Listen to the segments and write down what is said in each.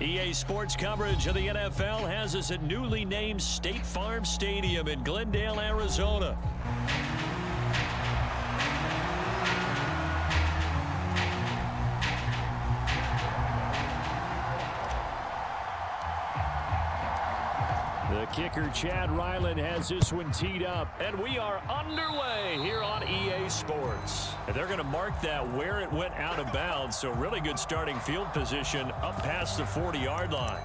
EA Sports coverage of the NFL has us at newly named State Farm Stadium in Glendale, Arizona. The kicker, Chad Ryland, has this one teed up, and we are underway here on EA Sports. And they're going to mark that where it went out of bounds, so really good starting field position up past the 40-yard line.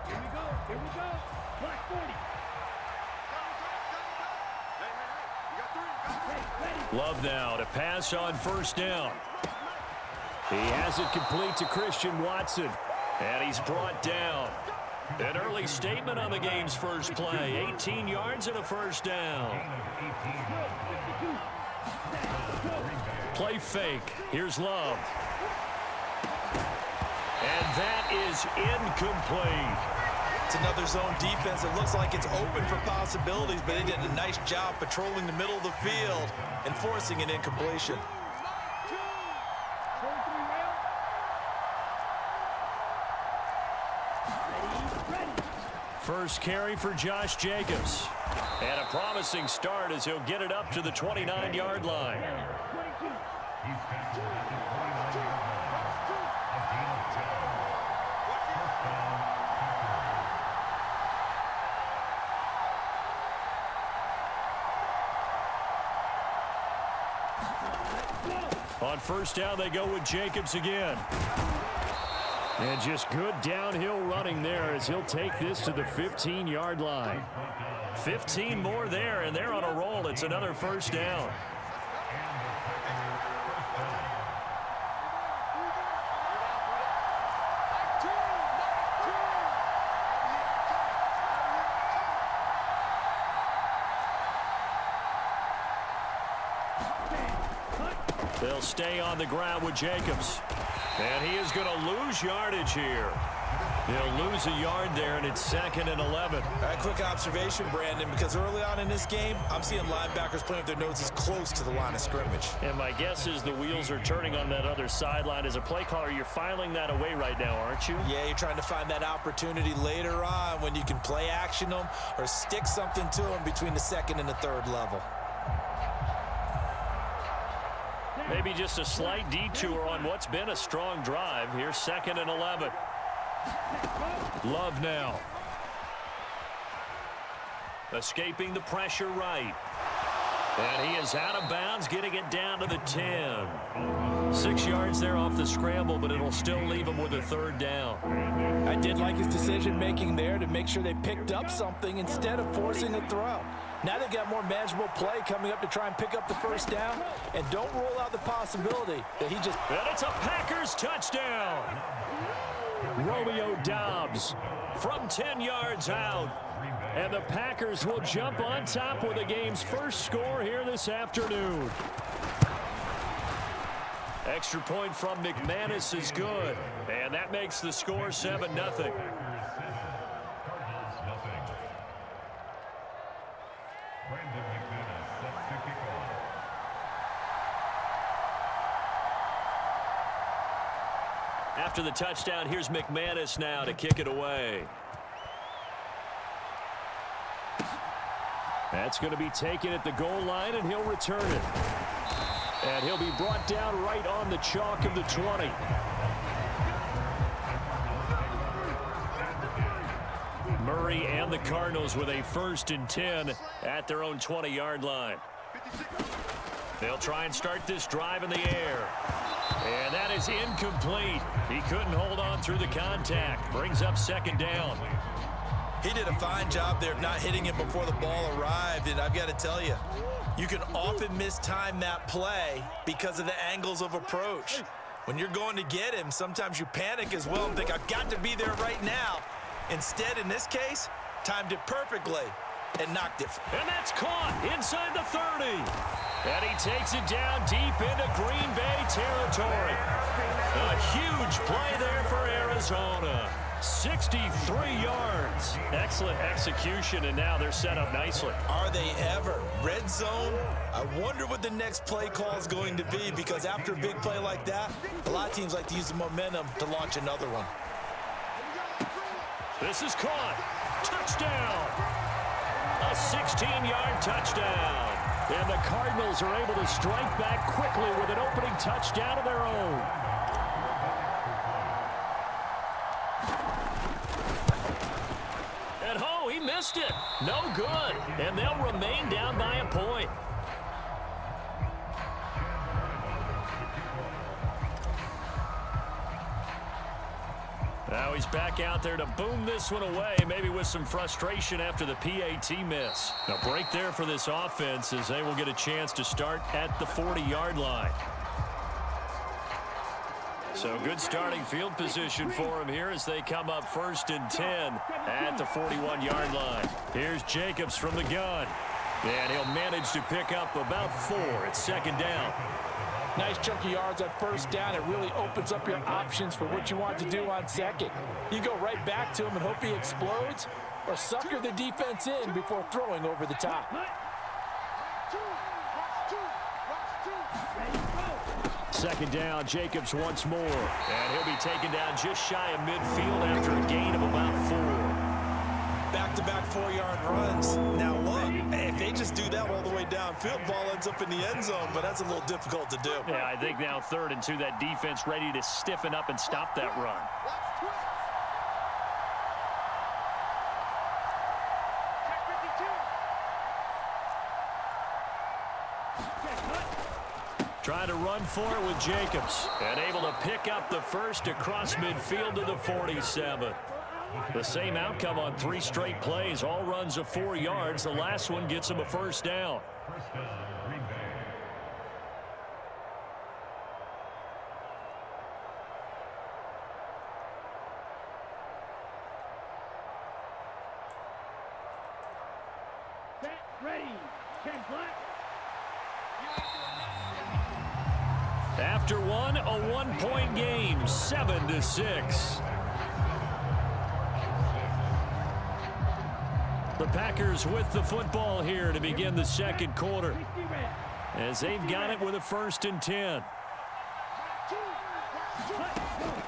Here we go. Black 40. Love now to pass on first down. He has it complete to Christian Watson. And he's brought down. An early statement on the game's first play. 18 yards and a first down. Play fake. Here's Love. And that is incomplete. It's another zone defense. It looks like it's open for possibilities, but they did a nice job patrolling the middle of the field and forcing an incompletion. First carry for Josh Jacobs. And a promising start as he'll get it up to the 29-yard line. On first down, they go with Jacobs again. And just good downhill running there as he'll take this to the 15-yard line. 15 more there, and they're on a roll. It's another first down. They'll stay on the ground with Jacobs. And he is going to lose yardage here. He'll lose a yard there, and it's 2nd and 11. All right, quick observation, Brandon, because early on in this game, I'm seeing linebackers playing with their noses close to the line of scrimmage. And my guess is the wheels are turning on that other sideline. As a play caller, you're filing that away right now, aren't you? Yeah, you're trying to find that opportunity later on when you can play action them or stick something to them between the 2nd and the 3rd level. Maybe just a slight detour on what's been a strong drive. Here's 2nd and 11. Love now. Escaping the pressure right. And he is out of bounds, getting it down to the 10. 6 yards there off the scramble, but it'll still leave him with a 3rd down. I did like his decision-making there to make sure they picked up something instead of forcing a throw. Now they've got more manageable play coming up to try and pick up the first down, and don't rule out the possibility that he just... And it's a Packers touchdown. Romeo Doubs from 10 yards out. And the Packers will jump on top with the game's first score here this afternoon. Extra point from McManus is good. And that makes the score 7-0. After the touchdown, here's McManus now to kick it away. That's going to be taken at the goal line, and he'll return it. And he'll be brought down right on the chalk of the 20. Murray and the Cardinals with a 1st and 10 at their own 20-yard line. They'll try and start this drive in the air. And that is incomplete. He couldn't hold on through the contact. Brings up 2nd down. He did a fine job there of not hitting him before the ball arrived, and I've got to tell you, you can often mistime that play because of the angles of approach. When you're going to get him, sometimes you panic as well and think, I've got to be there right now. Instead, in this case, timed it perfectly and knocked it. And that's caught inside the 30. And he takes it down deep into Green Bay territory. A huge play there for Arizona. 63 yards. Excellent execution, and now they're set up nicely. Are they ever? Red zone? I wonder what the next play call is going to be, because after a big play like that, a lot of teams like to use the momentum to launch another one. This is caught. Touchdown. A 16-yard touchdown. And the Cardinals are able to strike back quickly with an opening touchdown of their own. And oh, he missed it. No good. And they'll remain down by a point. Now he's back out there to boom this one away, maybe with some frustration after the PAT miss. A break there for this offense as they will get a chance to start at the 40-yard line. So good starting field position for him here as they come up 1st and 10 at the 41-yard line. Here's Jacobs from the gun. And he'll manage to pick up about 4 at 2nd down. Nice chunk of yards on 1st down. It really opens up your options for what you want to do on 2nd. You go right back to him and hope he explodes, or sucker the defense in before throwing over the top. 2nd down, Jacobs once more. And he'll be taken down just shy of midfield after a gain of about 4. Back-to-back 4-yard runs. Now look, if they just do that all the way downfield, ball ends up in the end zone, but that's a little difficult to do. Yeah, I think now 3rd and 2, that defense ready to stiffen up and stop that run. Trying to run for it with Jacobs. And able to pick up the first across midfield to the 47. The same outcome on 3 straight plays. All runs of 4 yards. The last one gets him a 1st down. Ready. Ken Black. After one, a 1-point game, 7-6. The Packers with the football here to begin the 2nd quarter, as they've got it with a 1st and 10.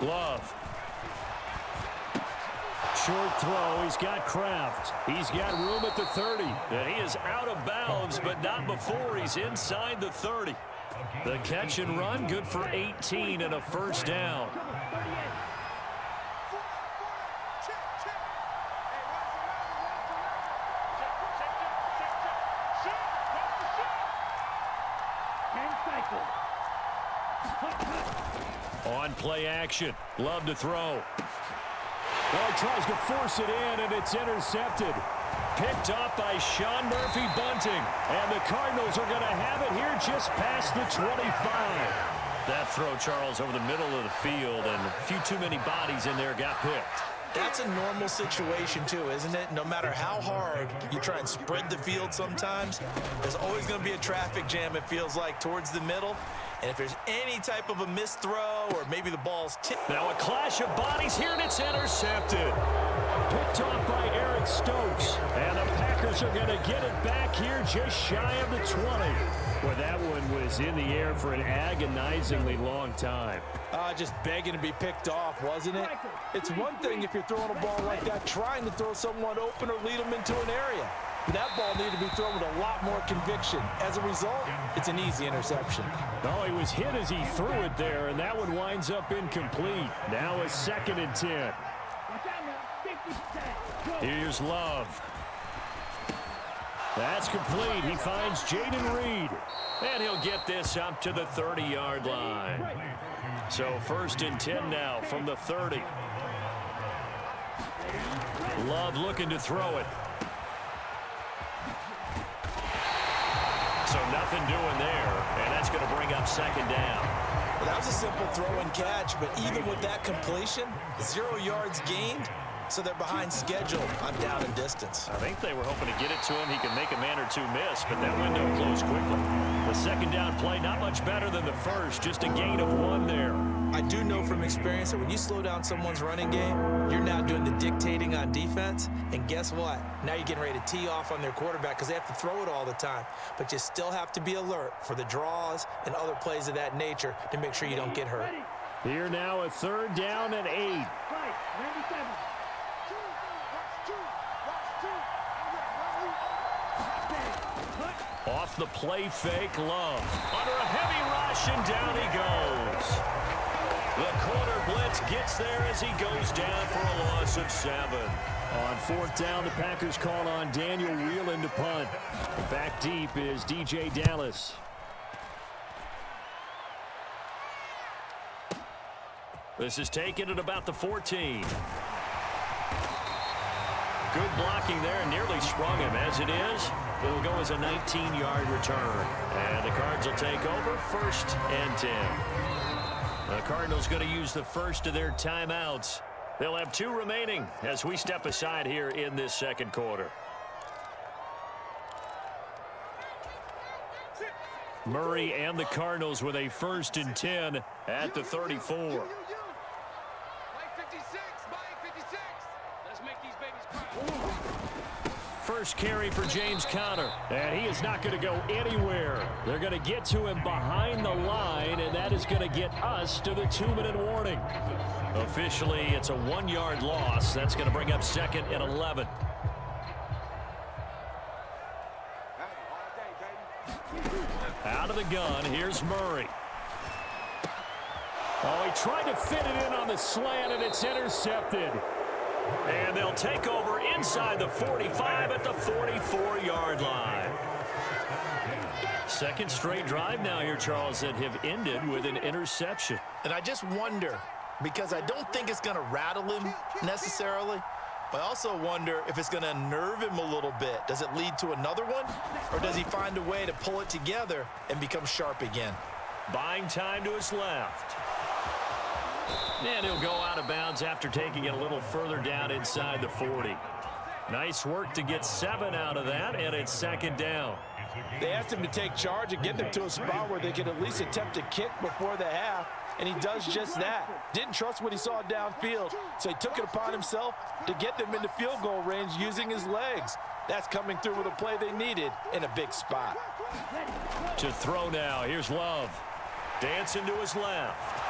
Love. Short throw. He's got Kraft. He's got room at the 30. And he is out of bounds, but not before he's inside the 30. The catch and run, good for 18 and a 1st down. On play action. Love to throw. Well, he tries to force it in, and it's intercepted. Picked up by Sean Murphy-Bunting. And the Cardinals are going to have it here just past the 25. That throw, Charles, over the middle of the field, and a few too many bodies in there got picked. That's a normal situation, too, isn't it? No matter how hard you try and spread the field sometimes, there's always going to be a traffic jam, it feels like, towards the middle. And if there's any type of a missed throw or maybe the ball's tipped. Now a clash of bodies here, and it's intercepted. Picked off by Eric Stokes. And the Packers are going to get it back here just shy of the 20. Well, that one was in the air for an agonizingly long time. Just begging to be picked off, wasn't it? It's one thing if you're throwing a ball like that, trying to throw someone open or lead them into an area. But that ball needed to be thrown with a lot more conviction. As a result, it's an easy interception. No, he was hit as he threw it there, and that one winds up incomplete. Now a 2nd and 10. Here's Love. That's complete. He finds Jaden Reed. And he'll get this up to the 30-yard line. So 1st and 10 now from the 30. Love looking to throw it. So nothing doing there, and that's going to bring up 2nd down. Well, that was a simple throw and catch, but even with that completion, 0 yards gained, so they're behind schedule on down and distance. I think they were hoping to get it to him. He could make a man or two miss, but that window closed quickly. The second down play, not much better than the first, just a gain of 1 there. I do know from experience that when you slow down someone's running game, you're now doing the dictating on defense. And guess what? Now you're getting ready to tee off on their quarterback because they have to throw it all the time. But you still have to be alert for the draws and other plays of that nature to make sure you don't get hurt. Here now a 3rd down and 8. Right, 97. Off the play fake, Love. Under a heavy rush, and down he goes. The corner blitz gets there as he goes down for a loss of 7. On 4th down, the Packers call on Daniel Whelan to punt. Back deep is DJ Dallas. This is taken at about the 14. Good blocking there, and nearly sprung him. As it is, it'll go as a 19-yard return. And the Cards will take over 1st and 10. The Cardinals going to use the first of their timeouts. They'll have 2 remaining as we step aside here in this second quarter. Murray and the Cardinals with a 1st and 10 at the 34. First carry for James Conner, and he is not going to go anywhere. They're going to get to him behind the line, and that is going to get us to the 2-minute warning. Officially, it's a 1-yard loss. That's going to bring up 2nd and 11. Out of the gun, here's Murray. Oh, he tried to fit it in on the slant, and it's intercepted. And they'll take over inside the 45 at the 44-yard line. Second straight drive now here, Charles, that have ended with an interception. And I just wonder, because I don't think it's going to rattle him necessarily, but I also wonder if it's going to unnerve him a little bit. Does it lead to another one, or does he find a way to pull it together and become sharp again? Buying time to his left. And he'll go out of bounds after taking it a little further down inside the 40. Nice work to get 7 out of that, and it's 2nd down. They asked him to take charge and get them to a spot where they could at least attempt a kick before the half, and he does just that. Didn't trust what he saw downfield, so he took it upon himself to get them into field goal range using his legs. That's coming through with a play they needed in a big spot. To throw now, here's Love. Dancing to his left.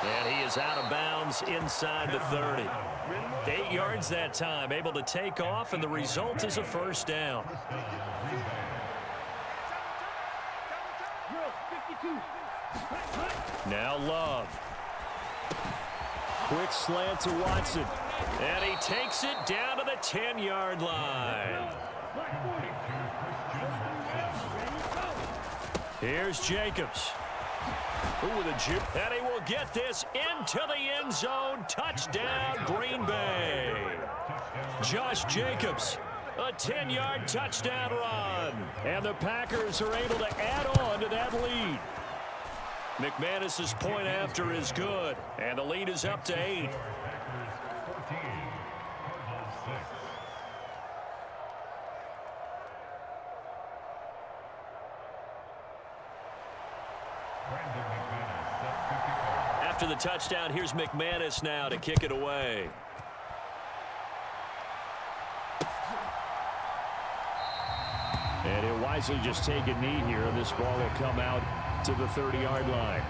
And he is out of bounds inside the 30. 8 yards that time, able to take off, and the result is a 1st down. Now Love. Quick slant to Watson. And he takes it down to the 10-yard line. Here's Jacobs. Ooh, with a juke. And he will get this into the end zone. Touchdown, Green Bay. Josh Jacobs, a 10-yard touchdown run. And the Packers are able to add on to that lead. McManus's point after is good. And the lead is up to 8. After the touchdown, here's McManus now to kick it away. And he'll wisely just take a knee here, and this ball will come out to the 30-yard line.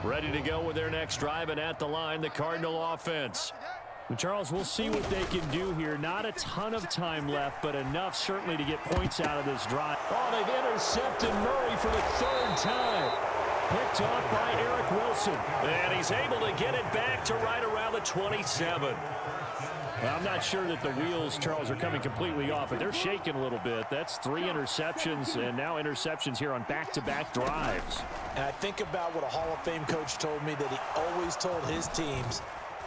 Ready to go with their next drive, and at the line, the Cardinal offense. And Charles, we'll see what they can do here. Not a ton of time left, but enough certainly to get points out of this drive. Oh, they've intercepted Murray for the 3rd time. Picked off by Eric Wilson. And he's able to get it back to right around the 27. Well, I'm not sure that the wheels, Charles, are coming completely off, but they're shaking a little bit. That's 3 interceptions, and now interceptions here on back-to-back drives. And I think about what a Hall of Fame coach told me, that he always told his teams,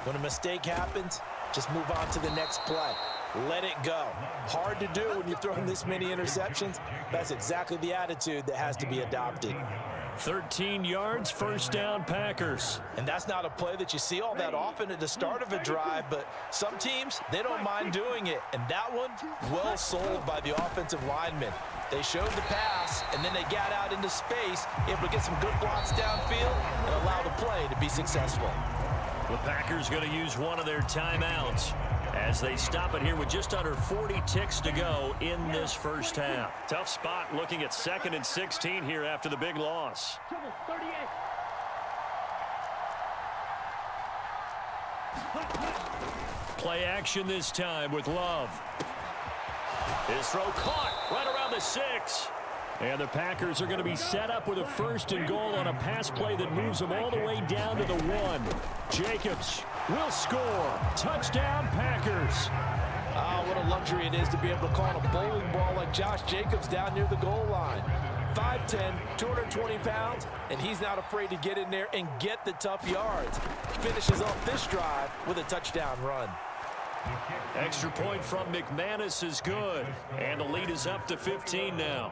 when a mistake happens, just move on to the next play. let it go. Hard to do when you're throwing this many interceptions. That's exactly the attitude that has to be adopted. 13 yards, first down, Packers. And that's not a play that you see all that often at the start of a drive, but some teams, they don't mind doing it. And that one, well sold by the offensive lineman. They showed the pass, and then they got out into space, able to get some good blocks downfield and allow the play to be successful. The Packers going to use one of their timeouts as they stop it here with just under 40 ticks to go in this first half. Tough spot looking at 2nd and 16 here after the big loss. 38. Play action this time with Love. His throw caught right around the 6. And the Packers are going to be set up with a 1st and goal on a pass play that moves them all the way down to the 1. Jacobs will score. Touchdown, Packers. What a luxury it is to be able to call a bowling ball like Josh Jacobs down near the goal line. 5'10", 220 pounds, and he's not afraid to get in there and get the tough yards. He finishes off this drive with a touchdown run. Extra point from McManus is good, and the lead is up to 15 now.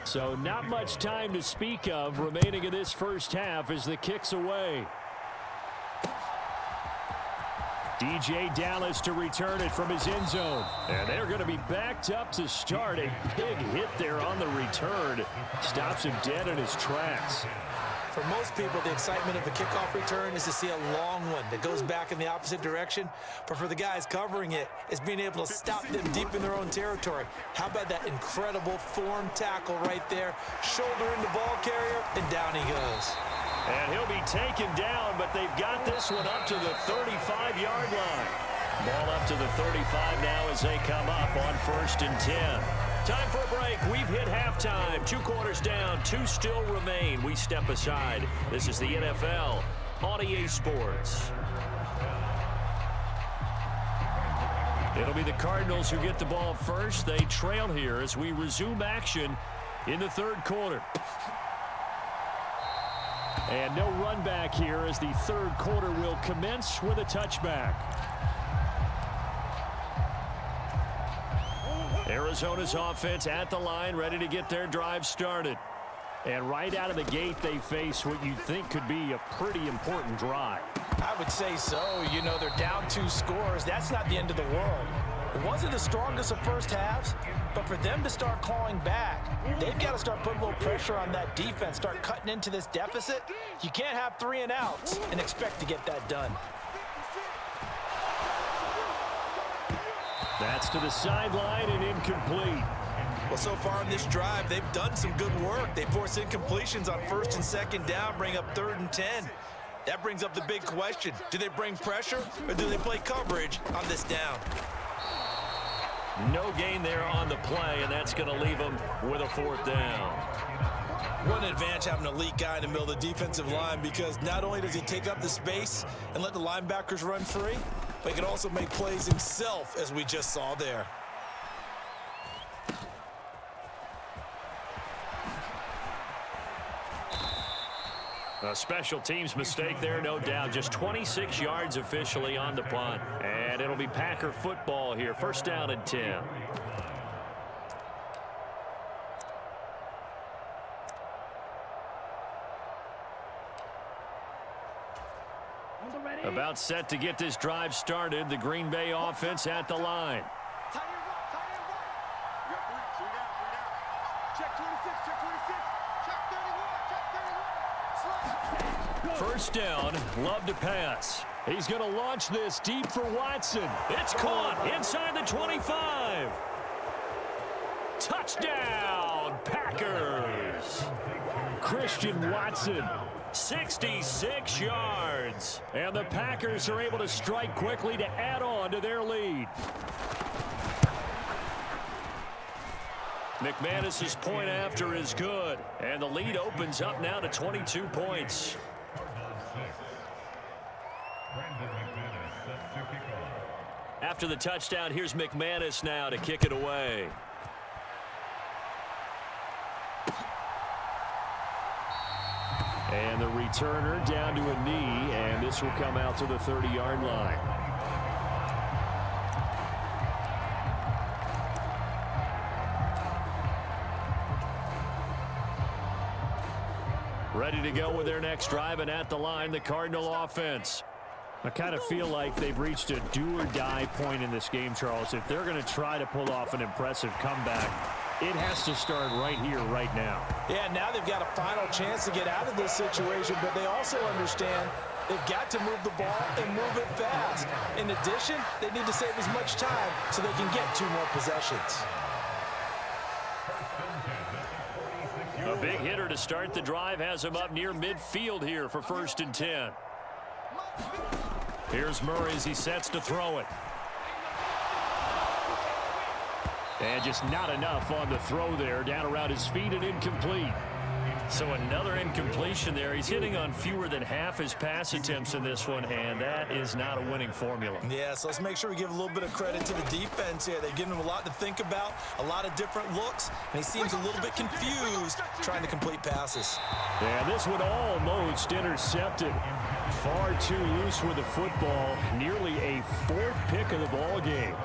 So not much time to speak of remaining in this first half as the kick's away. DJ Dallas to return it from his end zone. And they're going to be backed up to start. A big hit there on the return. Stops him dead in his tracks. For most people, the excitement of the kickoff return is to see a long one that goes back in the opposite direction. But for the guys covering it, it's being able to stop them deep in their own territory. How about that incredible form tackle right there? Shoulder in the ball carrier, and down he goes. And he'll be taken down, but they've got this one up to the 35-yard line. Ball up to the 35 now as they come up on 1st and 10. Time for a break. We've hit halftime. 2 quarters down. 2 still remain. We step aside. This is the NFL on EA Sports. It'll be the Cardinals who get the ball first. They trail here as we resume action in the 3rd quarter. And no run back here as the 3rd quarter will commence with a touchback. Arizona's offense at the line, ready to get their drive started. And right out of the gate, they face what you'd think could be a pretty important drive. I would say so. You know, they're down 2 scores. That's not the end of the world. It wasn't the strongest of first halves, but for them to start clawing back, they've got to start putting a little pressure on that defense, start cutting into this deficit. You can't have 3 and outs and expect to get that done. That's to the sideline and incomplete. Well, so far in this drive, they've done some good work. They force incompletions on 1st and 2nd down, bring up 3rd and 10. That brings up the big question. Do they bring pressure or do they play coverage on this down? No gain there on the play, and that's going to leave them with a 4th down. What an advantage having an elite guy in the middle of the defensive line, because not only does he take up the space and let the linebackers run free, but he can also make plays himself, as we just saw there. A special teams mistake there, no doubt. Just 26 yards officially on the punt. And it'll be Packer football here. 1st down and 10. About set to get this drive started. The Green Bay offense at the line. First down, Love to pass. He's going to launch this deep for Watson. It's caught inside the 25. Touchdown, Packers. Christian Watson, 66 yards. And the Packers are able to strike quickly to add on to their lead. McManus's point after is good. And the lead opens up now to 22 points. After the touchdown, here's McManus now to kick it away. And the returner down to a knee, and this will come out to the 30-yard line. Ready to go with their next drive, and at the line, the Cardinal offense. I kind of feel like they've reached a do-or-die point in this game, Charles. If they're going to try to pull off an impressive comeback, it has to start right here, right now. Yeah, now they've got a final chance to get out of this situation, but they also understand they've got to move the ball and move it fast. In addition, they need to save as much time so they can get 2 more possessions. A big hitter to start the drive has him up near midfield here for 1st and 10. Here's Murray as he sets to throw it. And just not enough on the throw there. Down around his feet and incomplete. So another incompletion there. He's hitting on fewer than half his pass attempts in this one, and that is not a winning formula. Yeah, so let's make sure we give a little bit of credit to the defense here. They've given him a lot to think about, a lot of different looks, and he seems a little bit confused trying to complete passes. And this one almost intercepted. Far too loose with the football. Nearly a 4th pick of the ball game.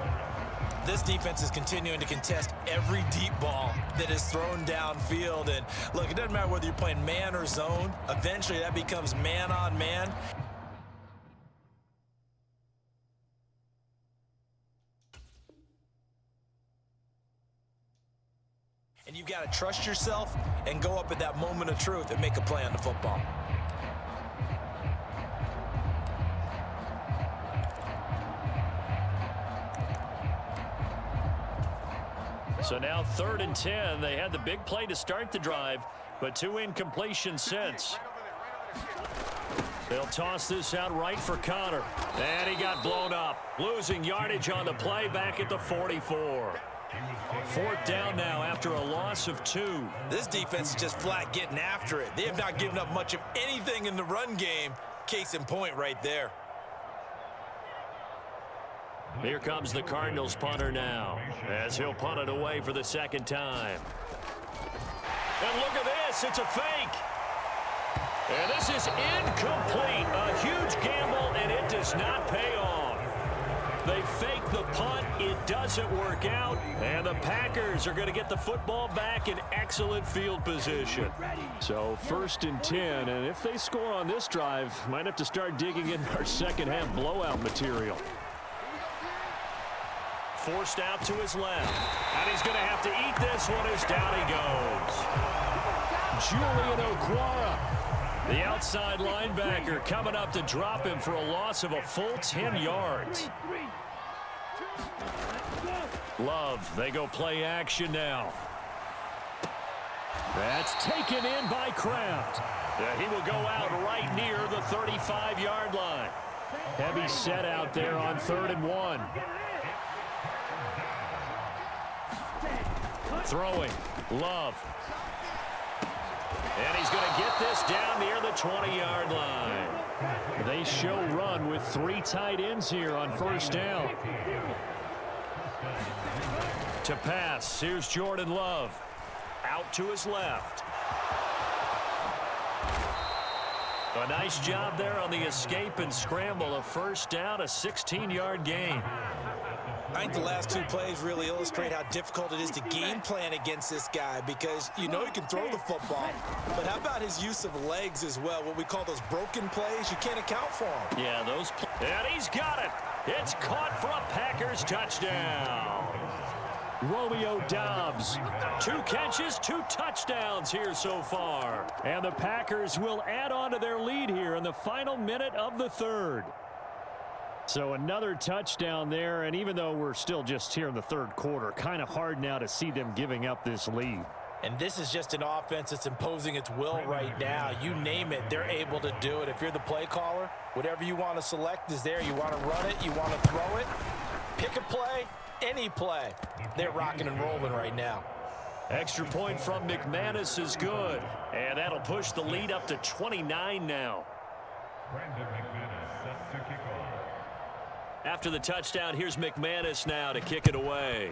This defense is continuing to contest every deep ball that is thrown downfield. And look, it doesn't matter whether you're playing man or zone. Eventually, that becomes man on man. And you've got to trust yourself and go up at that moment of truth and make a play on the football. So now 3rd and 10. They had the big play to start the drive, but 2 incompletions since. They'll toss this out right for Connor. And he got blown up. Losing yardage on the play back at the 44. 4th down now after a loss of 2. This defense is just flat getting after it. They have not given up much of anything in the run game. Case in point right there. Here comes the Cardinals punter now, as he'll punt it away for the 2nd time. And look at this, it's a fake. And this is incomplete. A huge gamble, and it does not pay off. They fake the punt, it doesn't work out, and the Packers are going to get the football back in excellent field position. So 1st and 10, and if they score on this drive, might have to start digging in our second-half blowout material. Forced out to his left. And he's going to have to eat this one as down he goes. Julian Okwara, the outside linebacker, coming up to drop him for a loss of a full 10 yards. Love, they go play action now. That's taken in by Kraft. He will go out right near the 35-yard line. Heavy set out there on 3rd and 1. Throwing, Love. And he's going to get this down near the 20-yard line. They show run with 3 tight ends here on 1st down. To pass, here's Jordan Love. Out to his left. A nice job there on the escape and scramble. A 1st down, a 16-yard gain. I think the last 2 plays really illustrate how difficult it is to game plan against this guy, because you know he can throw the football, but how about his use of legs as well? What we call those broken plays, you can't account for them. Yeah, those and he's got it. It's caught for a Packers touchdown. Romeo Doubs, 2 catches, 2 touchdowns here so far. And the Packers will add on to their lead here in the final minute of the 3rd. So another touchdown there, and even though we're still just here in the 3rd quarter, kind of hard now to see them giving up this lead. And this is just an offense that's imposing its will right now. You name it, they're able to do it. If you're the play caller, whatever you want to select is there. You want to run it, you want to throw it, pick a play, any play. They're rocking and rolling right now. Extra point from McManus is good, and that'll push the lead up to 29 now. After the touchdown, here's McManus now to kick it away.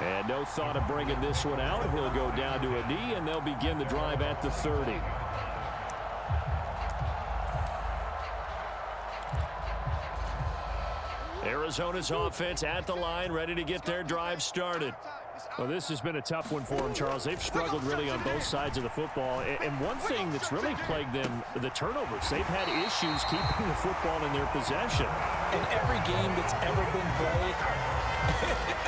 And no thought of bringing this one out. He'll go down to a knee, and they'll begin the drive at the 30. Arizona's offense at the line, ready to get their drive started. Well, this has been a tough one for them, Charles. They've struggled really on both sides of the football. And one thing that's really plagued them, the turnovers. They've had issues keeping the football in their possession. In every game that's ever been played,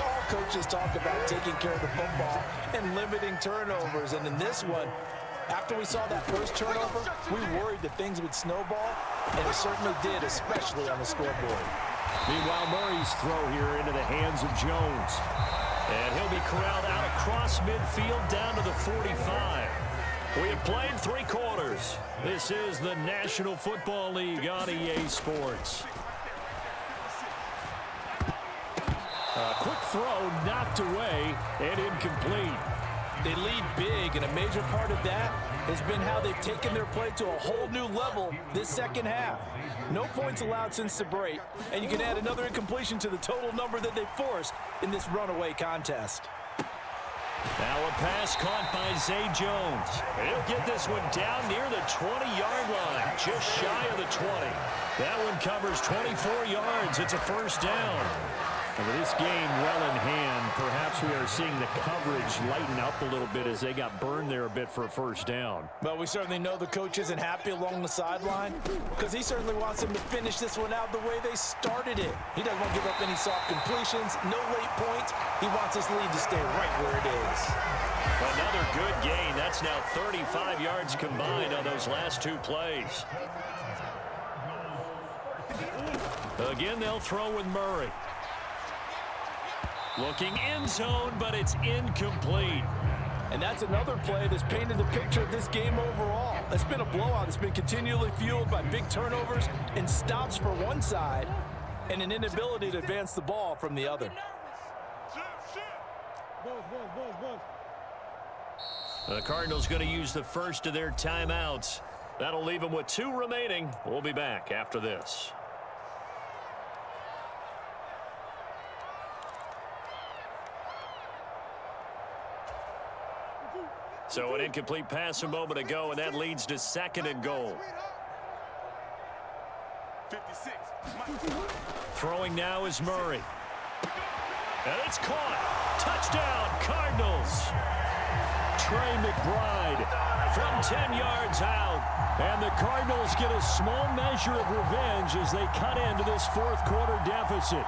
all coaches talk about taking care of the football and limiting turnovers. And in this one, after we saw that first turnover, we worried that things would snowball, and it certainly did, especially on the scoreboard. Meanwhile, Murray's throw here into the hands of Jones. And he'll be corralled out across midfield down to the 45. We have played 3 quarters. This is the National Football League on EA Sports. A quick throw knocked away and incomplete. They lead big, and a major part of that has been how they've taken their play to a whole new level this second half. No points allowed since the break, and you can add another incompletion to the total number that they forced in this runaway contest. Now a pass caught by Zay Jones. He'll get this one down near the 20-yard line, just shy of the 20. That one covers 24 yards. It's a first down. And with this game well in hand, perhaps we are seeing the coverage lighten up a little bit as they got burned there a bit for a first down. Well, we certainly know the coach isn't happy along the sideline because he certainly wants them to finish this one out the way they started it. He doesn't want to give up any soft completions, no late points. He wants his lead to stay right where it is. Another good gain. That's now 35 yards combined on those last 2 plays. Again, they'll throw with Murray. Looking end zone, but it's incomplete. And that's another play that's painted the picture of this game overall. It's been a blowout. It's been continually fueled by big turnovers and stops for one side and an inability to advance the ball from the other. The Cardinals going to use the first of their timeouts. That'll leave them with 2 remaining. We'll be back after this. So an incomplete pass a moment ago, and that leads to 2nd and goal. 56. Throwing now is Murray. And it's caught. Touchdown, Cardinals. Trey McBride from 10 yards out. And the Cardinals get a small measure of revenge as they cut into this 4th quarter deficit.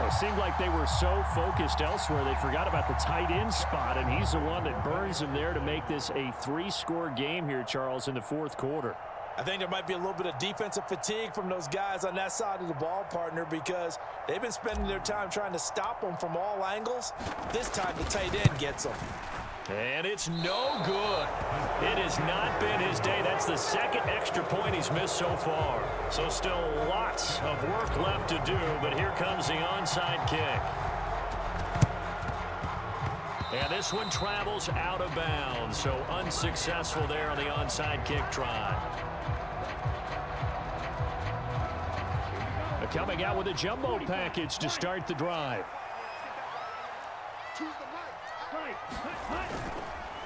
It seemed like they were so focused elsewhere they forgot about the tight end spot, and he's the one that burns them there to make this a 3-score game here, Charles, in the 4th quarter. I think there might be a little bit of defensive fatigue from those guys on that side of the ball, partner, because they've been spending their time trying to stop them from all angles. This time the tight end gets them. And it's no good. It has not been his day. That's the 2nd extra point he's missed so far. So still lots of work left to do, but here comes the onside kick. And this one travels out of bounds, so unsuccessful there on the onside kick try. Coming out with a jumbo package to start the drive.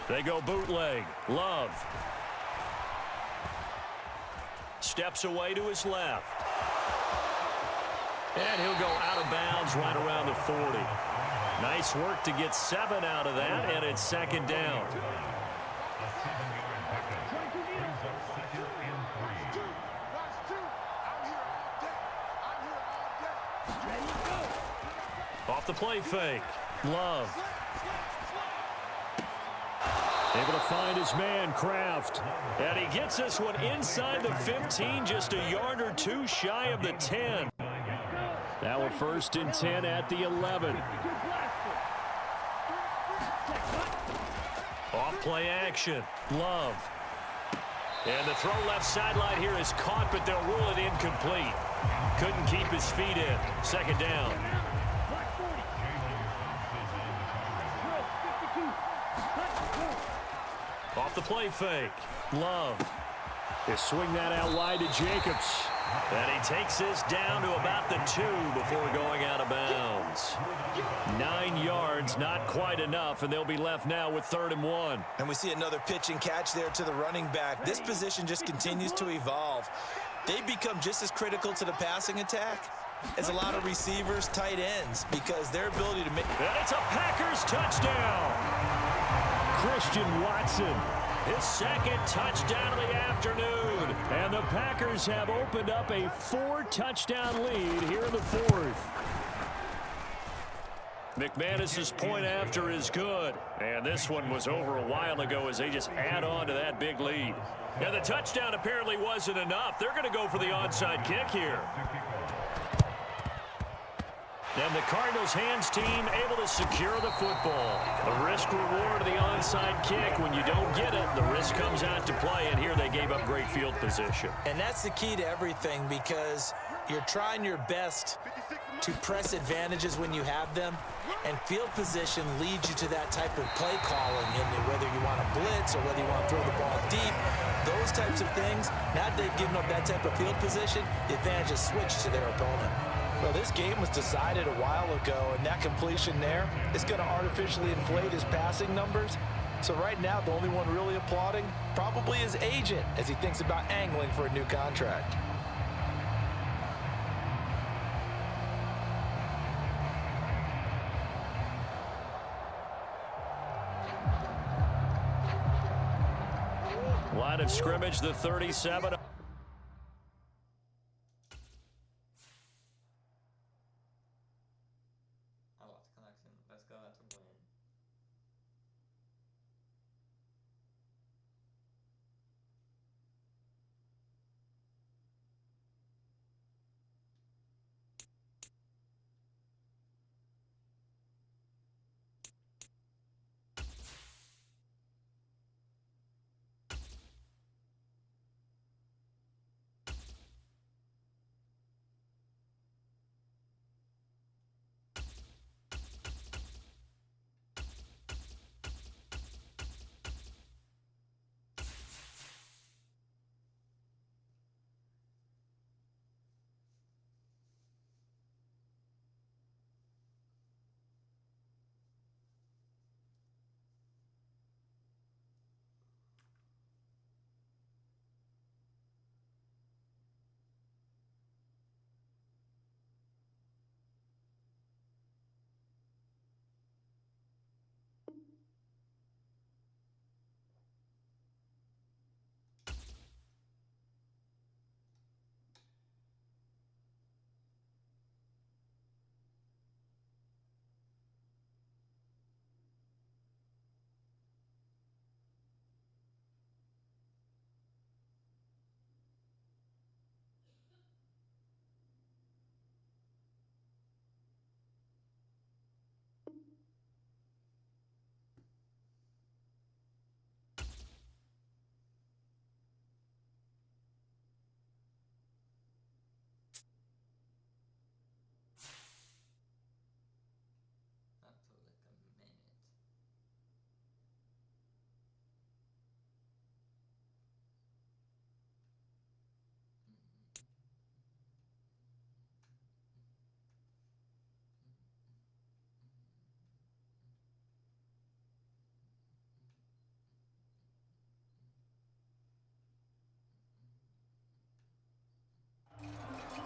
They go bootleg. Love. Steps away to his left. And he'll go out of bounds right around the 40. Nice work to get 7 out of that, and it's 2nd down. Off the play fake. Love. Able to find his man, Kraft. And he gets this one inside the 15, just a yard or 2 shy of the 10. Now a 1st and 10 at the 11. Off play action. Love. And the throw left sideline here is caught, but they'll rule it incomplete. Couldn't keep his feet in. 2nd down. Off the play fake. Love. They swing that out wide to Jacobs. And he takes this down to about the 2 before going out of bounds. 9 yards. yards, not quite enough, and they'll be left now with 3rd and 1. And we see another pitch and catch there to the running back. This position just continues to evolve. They become just as critical to the passing attack as a lot of receivers, tight ends, because their ability to make... And it's a Packers touchdown. Christian Watson, his 2nd touchdown of the afternoon. And the Packers have opened up a 4-touchdown lead here in the 4th. McManus's point after is good. And this one was over a while ago as they just add on to that big lead. And the touchdown apparently wasn't enough. They're going to go for the onside kick here. And the Cardinals hands team able to secure the football. The risk reward of the onside kick. When you don't get it, the risk comes out to play, and here they gave up great field position. And that's the key to everything, because you're trying your best to press advantages when you have them, and field position leads you to that type of play calling, and whether you want to blitz or whether you want to throw the ball deep, those types of things. Now that they've given up that type of field position, the advantage is switched to their opponent. Well, this game was decided a while ago, and that completion there is going to artificially inflate his passing numbers. So right now, the only one really applauding probably his agent as he thinks about angling for a new contract. Line of scrimmage, the 37.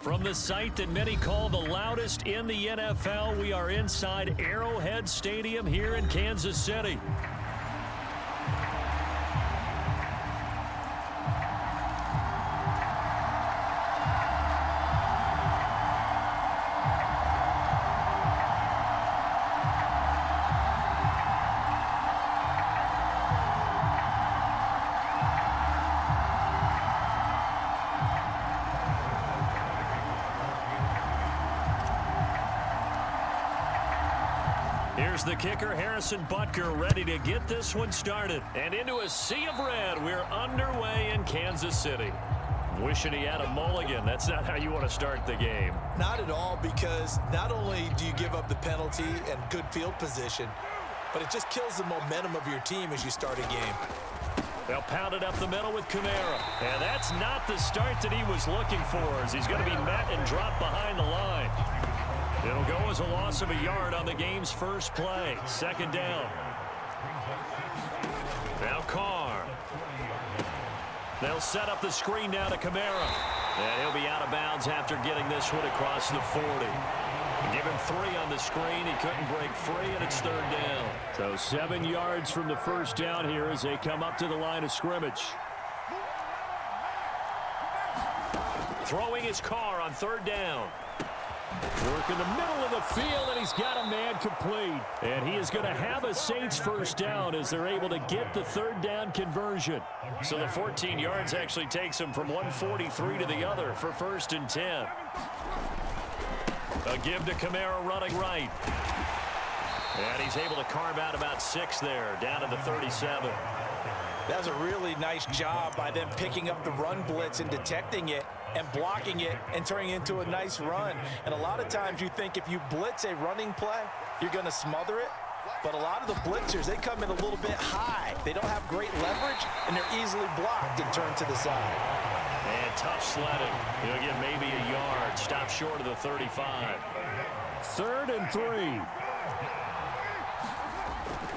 From the site that many call the loudest in the NFL, we are inside Arrowhead Stadium here in Kansas City. Here's the kicker, Harrison Butker, ready to get this one started. And into a sea of red, we're underway in Kansas City. Wishing he had a mulligan. That's not how you want to start the game. Not at all, because not only do you give up the penalty and good field position, but it just kills the momentum of your team as you start a game. They'll pound it up the middle with Kamara. And that's not the start that he was looking for, as he's going to be met and dropped behind the line. It'll go as a loss of a yard on the game's first play. Second down. Now Carr. They'll set up the screen now to Kamara. And he'll be out of bounds after getting this one across the 40. Give him 3 on the screen. He couldn't break free, and it's third down. So 7 yards from the first down here as they come up to the line of scrimmage. Throwing his Carr on third down. Work in the middle of the field, and he's got a man complete. And he is going to have a Saints first down as they're able to get the third down conversion. So the 14 yards actually takes him from 143 to the other for first and 10. A give to Kamara running right. And he's able to carve out about 6 there, down to the 37. That's a really nice job by them picking up the run blitz and detecting it and blocking it and turning it into a nice run. And a lot of times you think if you blitz a running play, you're going to smother it. But a lot of the blitzers, they come in a little bit high. They don't have great leverage, and they're easily blocked and turned to the side. And tough sledding. He'll get maybe a yard. Stop short of the 35. 3rd and 3.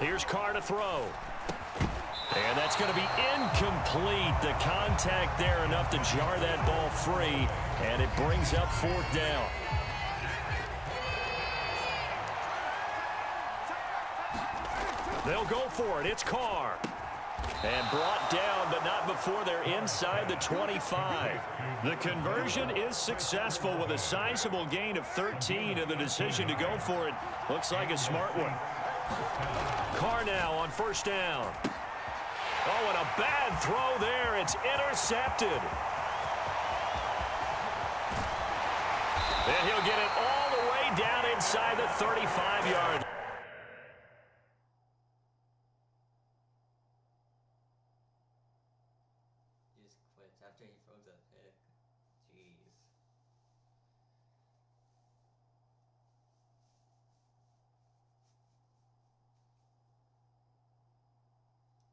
Here's Carr to throw. And that's going to be incomplete. The contact there enough to jar that ball free, and it brings up 4th down. They'll go for it. It's Carr. And brought down, but not before they're inside the 25. The conversion is successful with a sizable gain of 13, and the decision to go for it looks like a smart one. Carr now on first down. Oh, and a bad throw there. It's intercepted. And he'll get it all the way down inside the 35-yard. Just quits after he throws a pick. Jeez.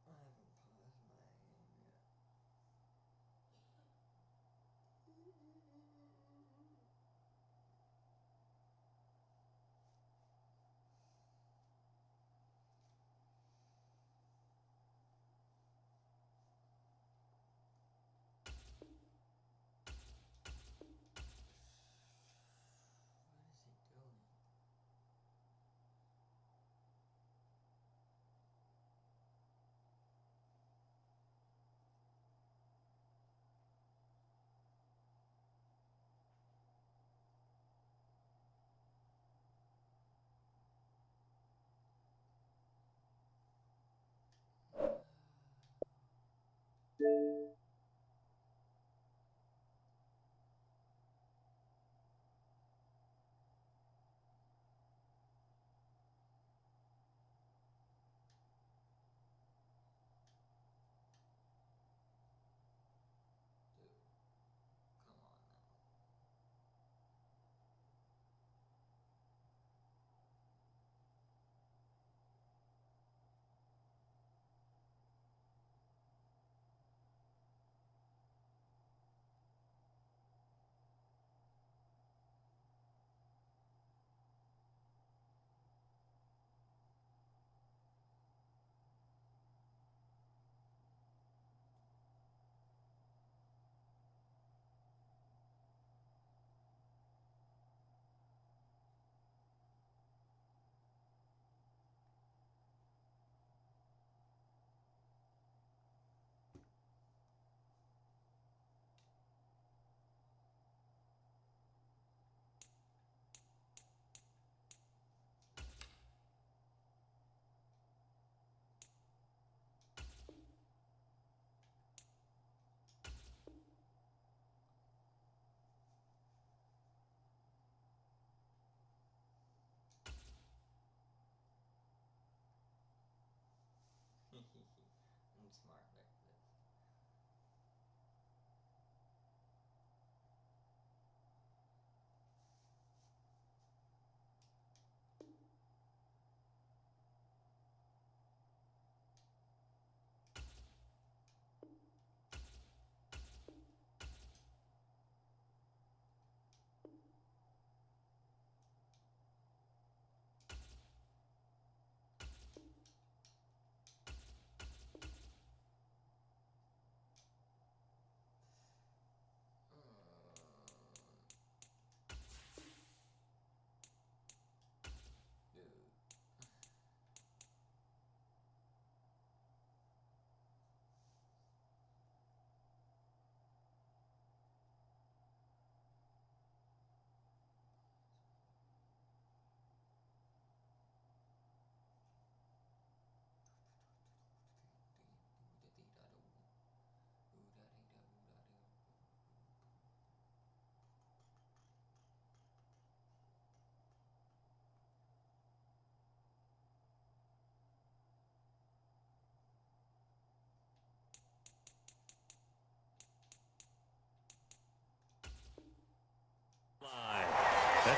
I haven't paused my game yet.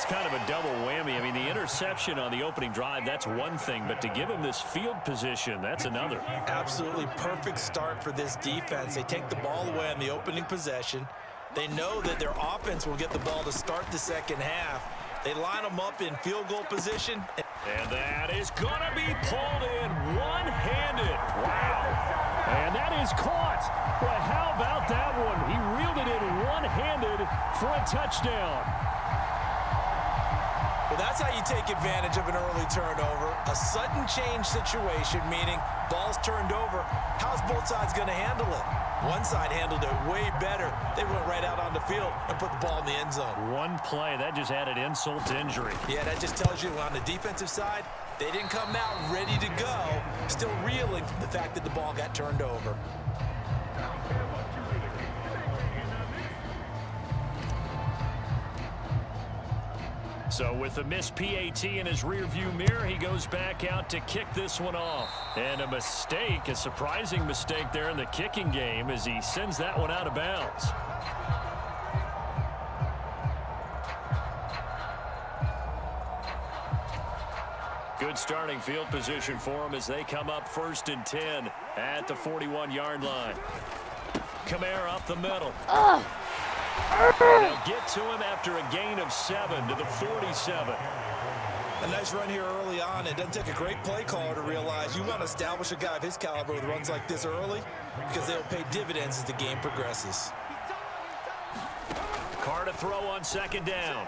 it's kind of a double whammy. I mean, the interception on the opening drive, that's one thing, but to give him this field position, that's another. Absolutely perfect start for this defense. They take the ball away on the opening possession. They know that their offense will get the ball to start the second half. They line them up in field goal position. And that is going to be pulled in one-handed. Wow. And that is caught. Well, how about that one? He reeled it in one-handed for a touchdown. Well, that's how you take advantage of an early turnover. A sudden change situation, meaning ball's turned over. How's both sides going to handle it? One side handled it way better. They went right out on the field and put the ball in the end zone. One play, that just added insult to injury. Yeah, that just tells you on the defensive side, they didn't come out ready to go, still reeling from the fact that the ball got turned over. So with the missed PAT in his rearview mirror, he goes back out to kick this one off. And a mistake, a surprising mistake there in the kicking game as he sends that one out of bounds. Good starting field position for him as they come up 1st and 10 at the 41-yard line. Kamara up the middle. They'll get to him after a gain of 7 to the 47. A nice run here early on. It doesn't take a great play caller to realize you want to establish a guy of his caliber with runs like this early because they'll pay dividends as the game progresses. Carr to throw on 2nd down.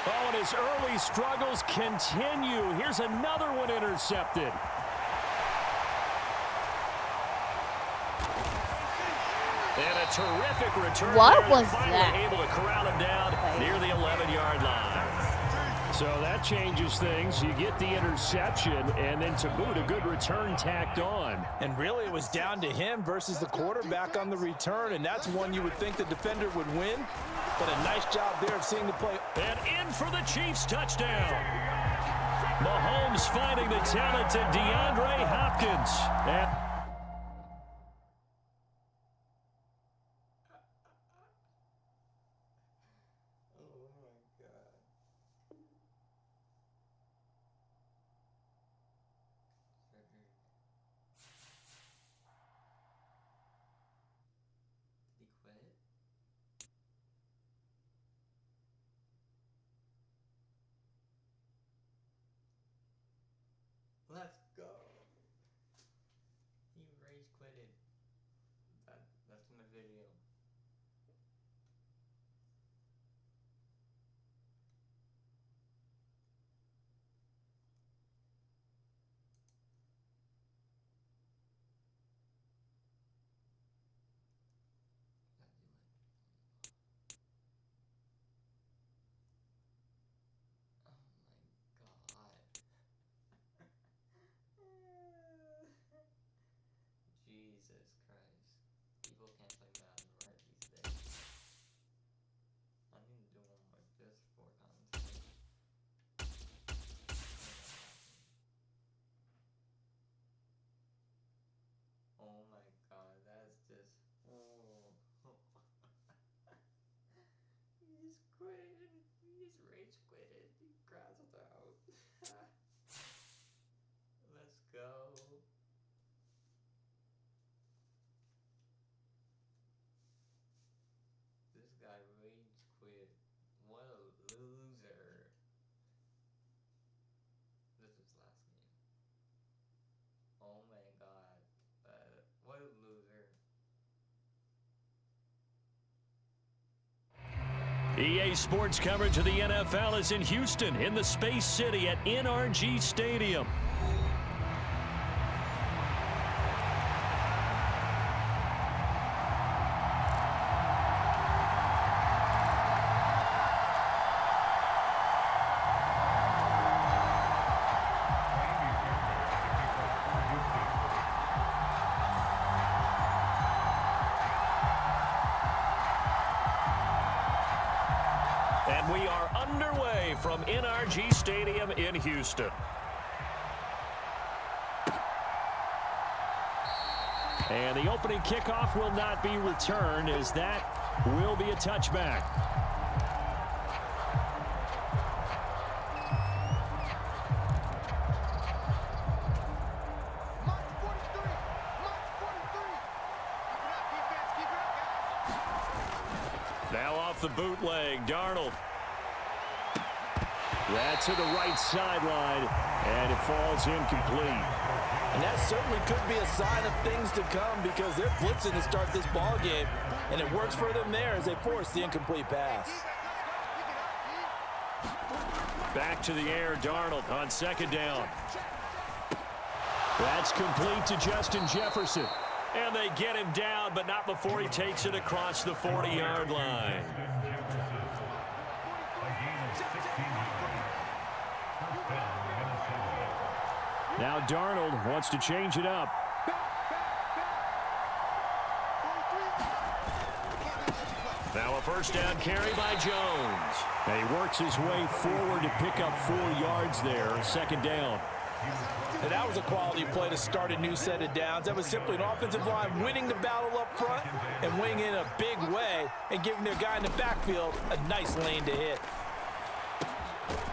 Oh, and his early struggles continue. Here's another one intercepted. And a terrific return. What there. was Finally that? able to corral him down near the 11-yard line. So that changes things. You get the interception, and then to boot, a good return tacked on. And really, it was down to him versus the quarterback on the return, and that's one you would think the defender would win. But a nice job there of seeing the play. And in for the Chiefs touchdown. Mahomes finding the talented DeAndre Hopkins. And Let's go. He rage quitted. That's in the video. Jesus Christ. People can't play Madden right these days. I need to do one like this for commentary. Oh my god, that's just... Oh. He's quitting. He's rage quitted. He grasses out. Let's go. This guy rage quit. What a loser. This is last game. Oh my god. What a loser. EA Sports coverage of the NFL is in Houston in the Space City at NRG Stadium. And we are underway from NRG Stadium in Houston. And the opening kickoff will not be returned as that will be a touchback. off the bootleg. Darnold. That's to the right sideline, and it falls incomplete. And that certainly could be a sign of things to come because they're blitzing to start this ball game, and it works for them there as they force the incomplete pass. Back to the air, Darnold on second down. That's complete to Justin Jefferson. And they get him down, but not before he takes it across the 40-yard line. Now Darnold wants to change it up. Now a first down carry by Jones. And he works his way forward to pick up 4 yards there, second down. And that was a quality play to start a new set of downs. That was simply an offensive line winning the battle up front and winning in a big way and giving their guy in the backfield a nice lane to hit.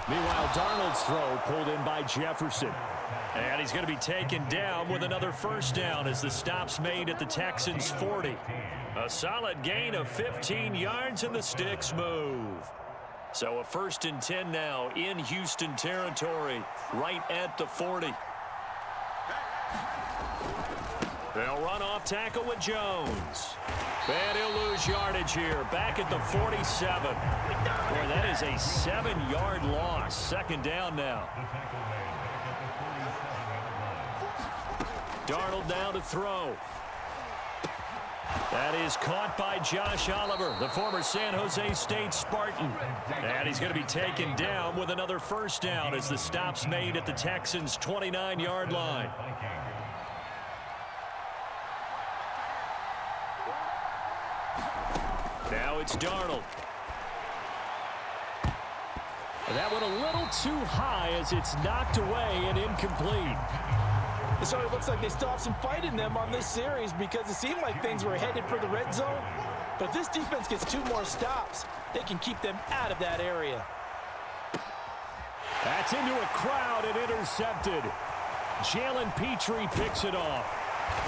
Meanwhile, Darnold's throw pulled in by Jefferson. And he's going to be taken down with another first down as the stop's made at the Texans' 40. A solid gain of 15 yards and the sticks move. So a 1st and 10 now in Houston territory, right at the 40. They'll run off tackle with Jones. And he'll lose yardage here, back at the 47. Boy, that is a 7-yard loss. Second down now. Darnold now to throw. That is caught by Josh Oliver, the former San Jose State Spartan. And he's going to be taken down with another first down as the stop's made at the Texans' 29-yard line. Now it's Darnold. That one a little too high as it's knocked away and incomplete. It sort of looks like they still have some fight in them on this series because it seemed like things were headed for the red zone. But if this defense gets 2 more stops, they can keep them out of that area. That's into a crowd and intercepted. Jalen Petrie picks it off.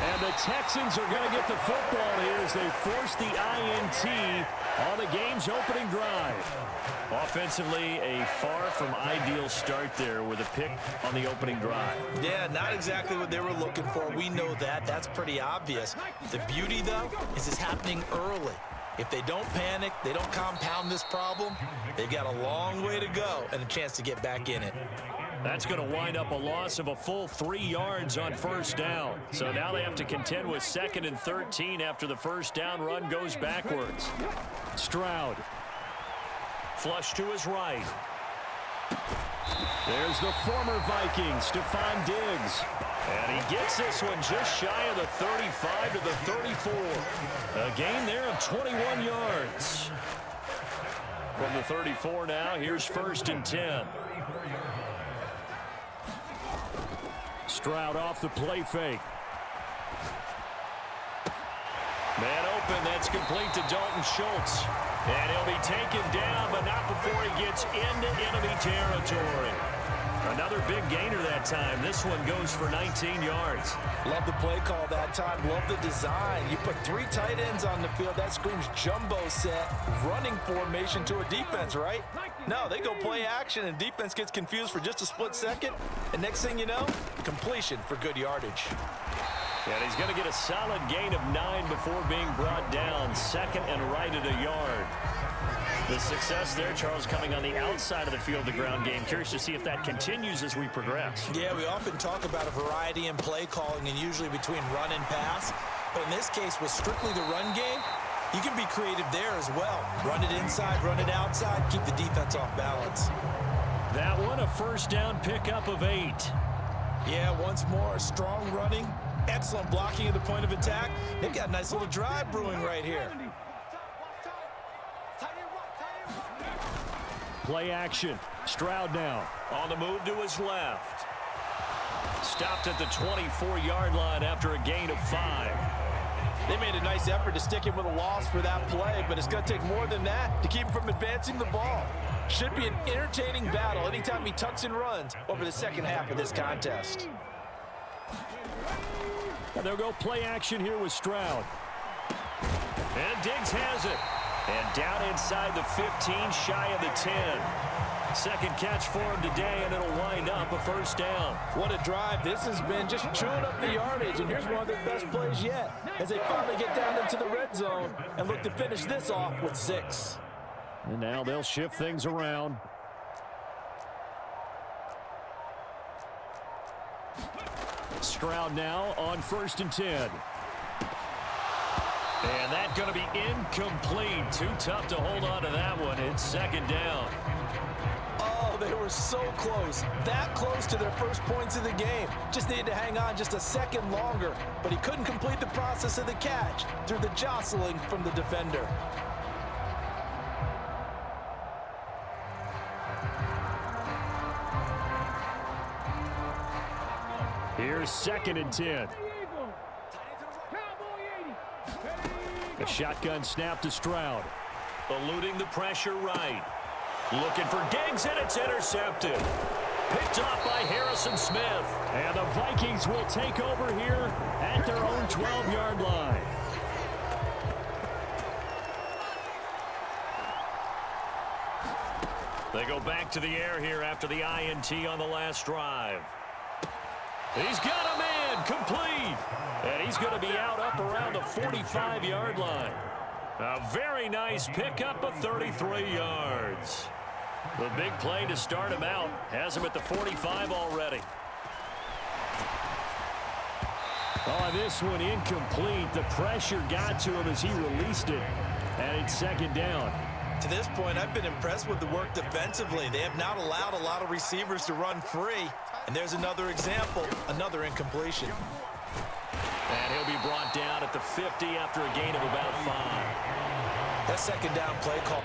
And the Texans are going to get the football here as they force the INT on the game's opening drive. Offensively, a far from ideal start there with a pick on the opening drive. Yeah, not exactly what they were looking for. We know that. That's pretty obvious. The beauty, though, is it's happening early. If they don't panic, they don't compound this problem, they've got a long way to go and a chance to get back in it. That's going to wind up a loss of a full 3 yards on first down. So now they have to contend with 2nd and 13 after the first down run goes backwards. Stroud. Flush to his right. There's the former Viking, Stephon Diggs. And he gets this one just shy of the 35 to the 34. A gain there of 21 yards. From the 34 now, here's 1st and 10. Stroud off the play fake. Man open, that's complete to Dalton Schultz. And he'll be taken down, but not before he gets into enemy territory. Another big gainer that time. This one goes for 19 yards. Love the play call that time. Love the design. You put 3 tight ends on the field. That screams jumbo set, running formation to a defense, right? No, they go play action, and defense gets confused for just a split second. And next thing you know, completion for good yardage. And he's going to get a solid gain of 9 before being brought down. 2nd and right at a yard. The success there, Charles, coming on the outside of the field, the ground game. Curious to see if that continues as we progress. Yeah, we often talk about a variety in play calling and usually between run and pass. But in this case, with strictly the run game, you can be creative there as well. Run it inside, run it outside, keep the defense off balance. That one, a first down pickup of 8. Yeah, once more, strong running, excellent blocking at the point of attack. They've got a nice little drive brewing right here. Play action. Stroud now on the move to his left. Stopped at the 24-yard line after a gain of 5. They made a nice effort to stick him with a loss for that play, but it's going to take more than that to keep him from advancing the ball. Should be an entertaining battle anytime he tucks and runs over the second half of this contest. And they'll go play action here with Stroud. And Diggs has it. And down inside the 15, shy of the 10. Second catch for him today, and it'll wind up a first down. What a drive this has been, just chewing up the yardage. And here's one of their best plays yet as they finally get down into the red zone and look to finish this off with 6. And now they'll shift things around. Stroud now on 1st and 10. And that's going to be incomplete. Too tough to hold on to that one. It's 2nd down. Oh, they were so close. That close to their first points of the game. Just needed to hang on just a second longer. But he couldn't complete the process of the catch through the jostling from the defender. Here's 2nd and 10. A shotgun snap to Stroud. Eluding the pressure right. Looking for Diggs, and it's intercepted. Picked off by Harrison Smith. And the Vikings will take over here at their own 12-yard line. They go back to the air here after the INT on the last drive. He's got a man complete. And he's going to be out up around the 45-yard line. A very nice pickup of 33 yards. The big play to start him out has him at the 45 already. Oh, this one incomplete. The pressure got to him as he released it. And it's 2nd down. To this point, I've been impressed with the work defensively. They have not allowed a lot of receivers to run free. And there's another example, another incompletion. And he'll be brought down at the 50 after a gain of about 5. That 2nd down play call.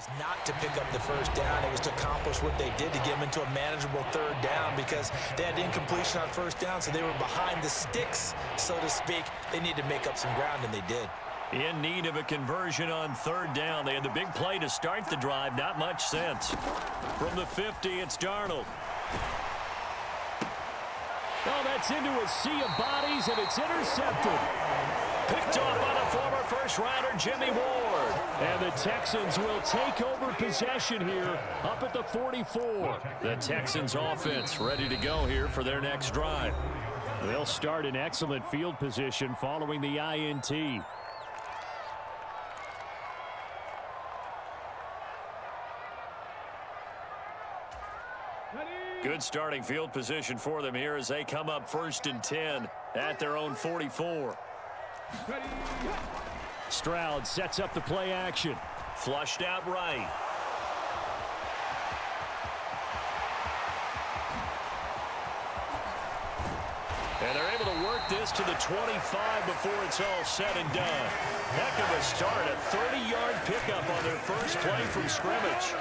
was not to pick up the first down. It was to accomplish what they did to get them into a manageable third down because they had incompletion on first down, so they were behind the sticks, so to speak. They needed to make up some ground, and they did. In need of a conversion on third down. They had the big play to start the drive. Not much sense. From the 50, it's Darnold. Oh, that's into a sea of bodies, and it's intercepted. Picked off by the former first-rounder Jimmy Ward. And the Texans will take over possession here up at the 44. The Texans offense ready to go here for their next drive. They'll start in excellent field position following the INT. Good starting field position for them here as they come up 1st and 10 at their own 44. Stroud sets up the play action. Flushed out right. And they're able to work this to the 25 before it's all said and done. Heck of a start. A 30-yard pickup on their first play from scrimmage.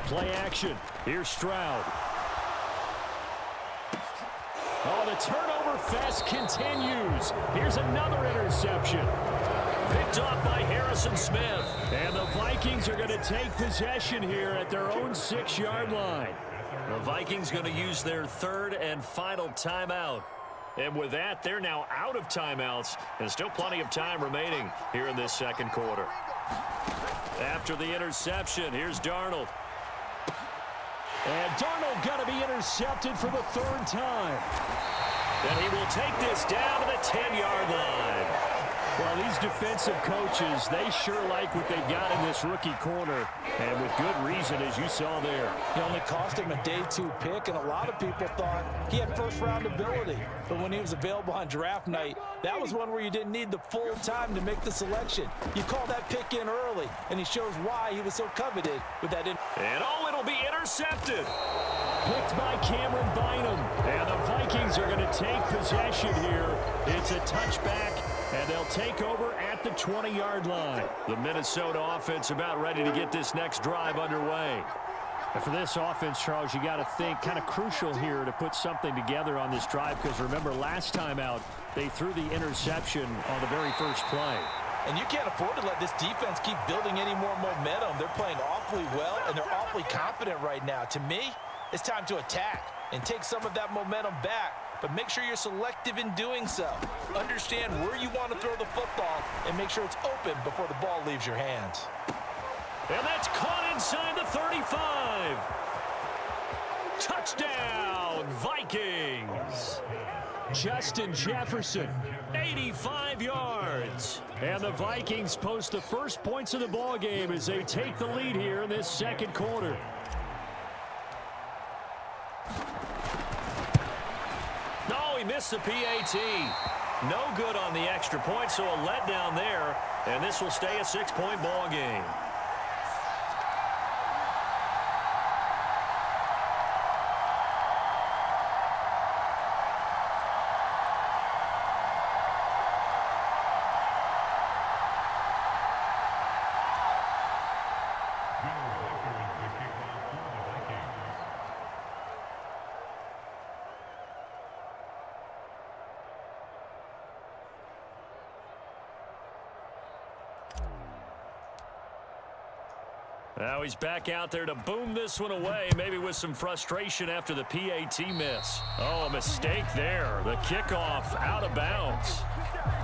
Play action. Here's Stroud. Oh, the turnover fest continues. Here's another interception. Picked off by Harrison Smith. And the Vikings are going to take possession here at their own 6-yard line. The Vikings going to use their third and final timeout. And with that, they're now out of timeouts. And still plenty of time remaining here in this second quarter. After the interception, here's Darnold. And Darnold going to be intercepted for the 3rd time. And he will take this down to the 10-yard line. Well, these defensive coaches, they sure like what they've got in this rookie corner. And with good reason, as you saw there. He only cost him a day 2 pick, and a lot of people thought he had first-round ability. But when he was available on draft night, that was one where you didn't need the full time to make the selection. You call that pick in early, and he shows why he was so coveted with that. And oh, it'll be intercepted. Picked by Cameron Bynum. And the Vikings are going to take possession here. It's a touchback, and they'll take over at the 20-yard line. The Minnesota offense about ready to get this next drive underway. And for this offense, Charles, you got to think kind of crucial here to put something together on this drive, because remember last time out they threw the interception on the very first play. And you can't afford to let this defense keep building any more momentum. They're playing awfully well, and they're awfully confident right now. To me, it's time to attack and take some of that momentum back, but make sure you're selective in doing so. Understand where you want to throw the football and make sure it's open before the ball leaves your hands. And that's caught inside the 35. Touchdown, Vikings. Justin Jefferson, 85 yards. And the Vikings post the first points of the ball game as they take the lead here in this second quarter. No, he missed the PAT. No good on the extra point, so a letdown there. And this will stay a 6-point ball game. Now he's back out there to boom this one away, maybe with some frustration after the PAT miss. Oh, a mistake there. The kickoff out of bounds.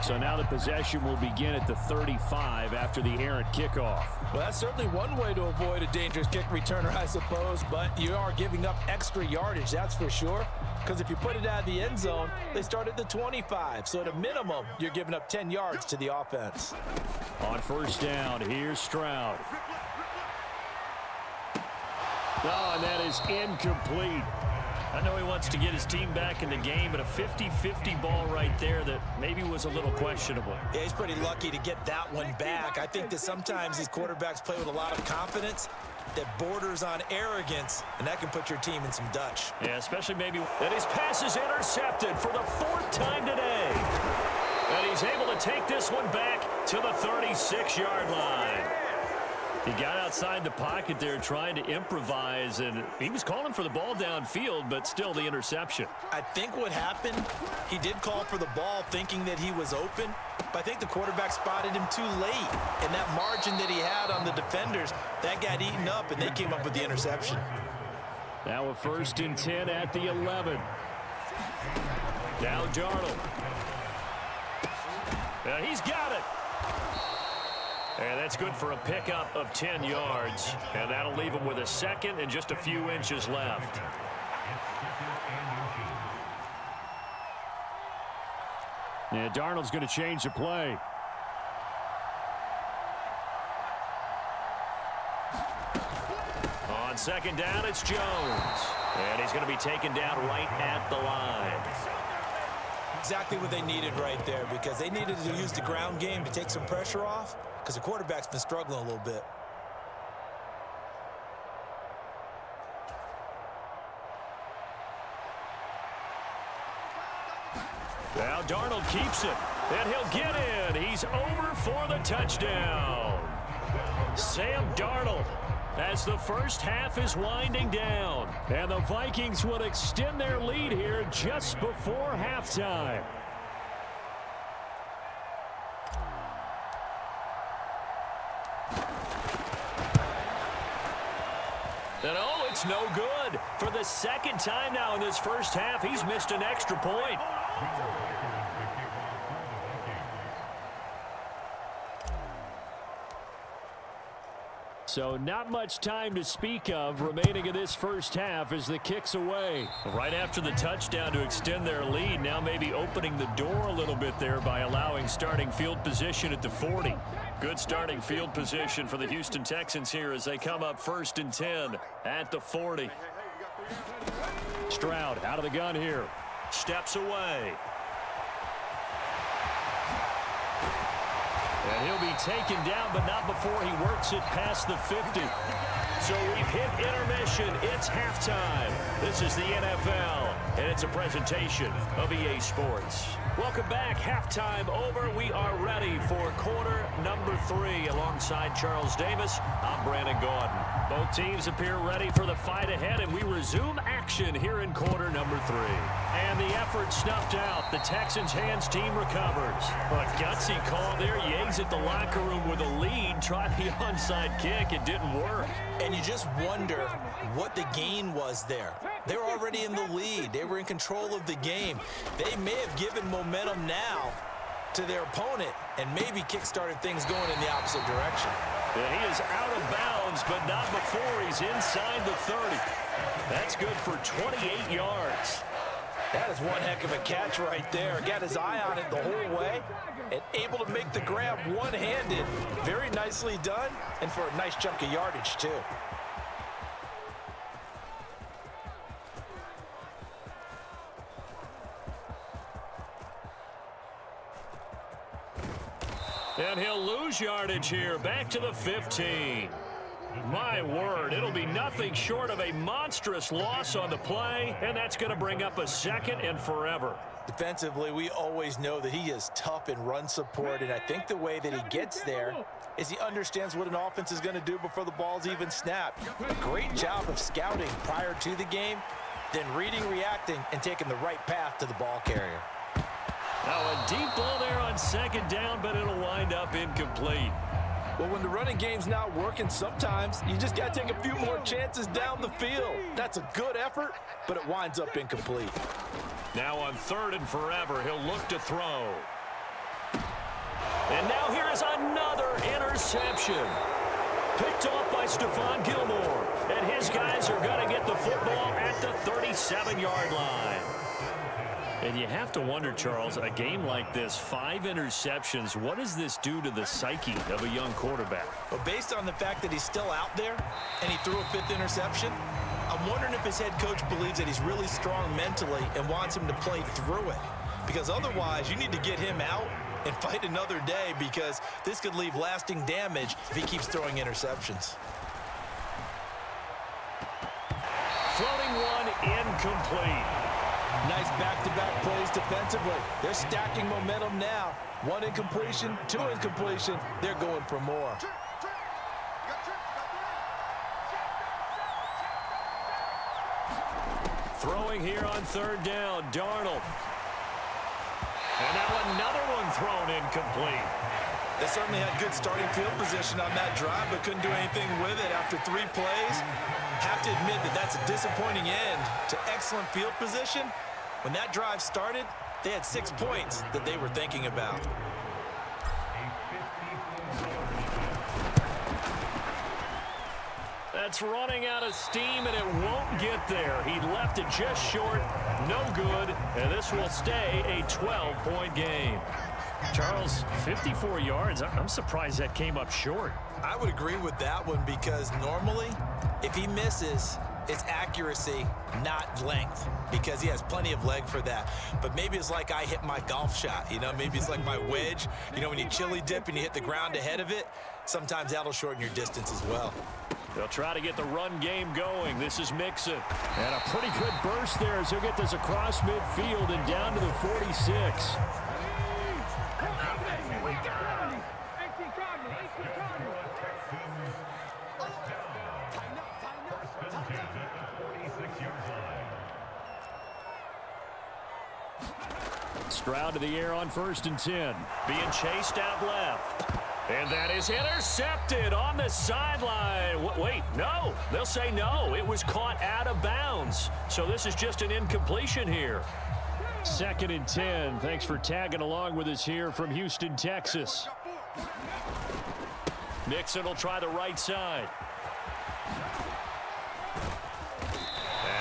So now the possession will begin at the 35 after the errant kickoff. Well, that's certainly one way to avoid a dangerous kick returner, I suppose, but you are giving up extra yardage, that's for sure. Because if you put it out of the end zone, they start at the 25. So at a minimum, you're giving up 10 yards to the offense. On first down, here's Stroud. Oh, and that is incomplete. I know he wants to get his team back in the game, but a 50-50 ball right there that maybe was a little questionable. Yeah, he's pretty lucky to get that one back. I think that sometimes these quarterbacks play with a lot of confidence that borders on arrogance, and that can put your team in some Dutch. Yeah, especially maybe. And his pass is intercepted for the 4th time today. he's able to take this one back to the 36-yard line. He got outside the pocket there trying to improvise, and he was calling for the ball downfield, but still the interception. I think what happened, he did call for the ball thinking that he was open, but I think the quarterback spotted him too late. And that margin that he had on the defenders, that got eaten up, and they came up with the interception. Now a 1st and 10 at the 11. Now Darnold. And he's got it. And that's good for a pickup of 10 yards. And that'll leave him with a second and just a few inches left. Yeah, Darnold's going to change the play. On 2nd down, it's Jones. And he's going to be taken down right at the line. Exactly what they needed right there, because they needed to use the ground game to take some pressure off, because the quarterback's been struggling a little bit. Now Darnold keeps it, and he'll get in. He's over for the touchdown. Sam Darnold, as the first half is winding down. And the Vikings would extend their lead here just before halftime. And oh, it's no good. For the second time now in this first half, he's missed an extra point. So not much time to speak of remaining in this first half as the kick's away. Right after the touchdown to extend their lead, now maybe opening the door a little bit there by allowing starting field position at the 40. Good starting field position for the Houston Texans here as they come up 1st and 10 at the 40. Stroud out of the gun here. Steps away. And he'll be taken down, but not before he works it past the 50. So we've hit intermission. It's halftime. This is the NFL, and it's a presentation of EA Sports. Welcome back. Halftime over. We are ready for quarter number 3. Alongside Charles Davis, I'm Brandon Gordon. Both teams appear ready for the fight ahead, and we resume action here in quarter number 3. And the effort snuffed out. The Texans' hands team recovers. A gutsy call there. Yates at the locker room with a lead. Tried the onside kick. It didn't work. And you just wonder what the gain was there. They were already in the lead. They were in control of the game. They may have given momentum now to their opponent and maybe kick-started things going in the opposite direction. And he is out of bounds, but not before he's inside the 30. That's good for 28 yards. That is one heck of a catch right there. Got his eye on it the whole way and able to make the grab one-handed. Very nicely done, and for a nice chunk of yardage, too. And he'll lose yardage here, back to the 15. My word, it'll be nothing short of a monstrous loss on the play, and that's going to bring up a second and forever. Defensively, we always know that he is tough in run support, and I think the way that he gets there is he understands what an offense is going to do before the ball's even snapped. A great job of scouting prior to the game, then reading, reacting, and taking the right path to the ball carrier. Now a deep ball there on 2nd down, but it'll wind up incomplete. Well, when the running game's not working, sometimes you just got to take a few more chances down the field. That's a good effort, but it winds up incomplete. Now on 3rd and forever, he'll look to throw. And now here is another interception. Picked off by Stephon Gilmore. And his guys are going to get the football at the 37-yard line. And you have to wonder, Charles, a game like this, 5 interceptions, what does this do to the psyche of a young quarterback? Well, based on the fact that he's still out there and he threw a 5th interception, I'm wondering if his head coach believes that he's really strong mentally and wants him to play through it. Because otherwise, you need to get him out and fight another day, because this could leave lasting damage if he keeps throwing interceptions. Floating one, incomplete. Nice back-to-back plays defensively. They're stacking momentum now. 1 incompletion, 2 incompletion. They're going for more. Throwing here on 3rd down, Darnold. And now another one thrown incomplete. They certainly had good starting field position on that drive, but couldn't do anything with it after 3 plays. Have to admit that that's a disappointing end to excellent field position. When that drive started, they had 6 points that they were thinking about. That's running out of steam, and it won't get there. He left it just short, no good, and this will stay a 12-point game. Charles, 54 yards. I'm surprised that came up short. I would agree with that one because normally, if he misses, it's accuracy, not length, because he has plenty of leg for that. But maybe it's like I hit my golf shot, you know? Maybe it's like my wedge. You know, when you chili dip and you hit the ground ahead of it, sometimes that'll shorten your distance as well. They'll try to get the run game going. This is Mixon. And a pretty good burst there as he'll get this across midfield and down to the 46. Stroud to the air on 1st and 10. Being chased out left. And that is intercepted on the sideline. Wait, no. They'll say no. It was caught out of bounds. So this is just an incompletion here. 2nd and 10. Thanks for tagging along with us here from Houston, Texas. Mixon will try the right side.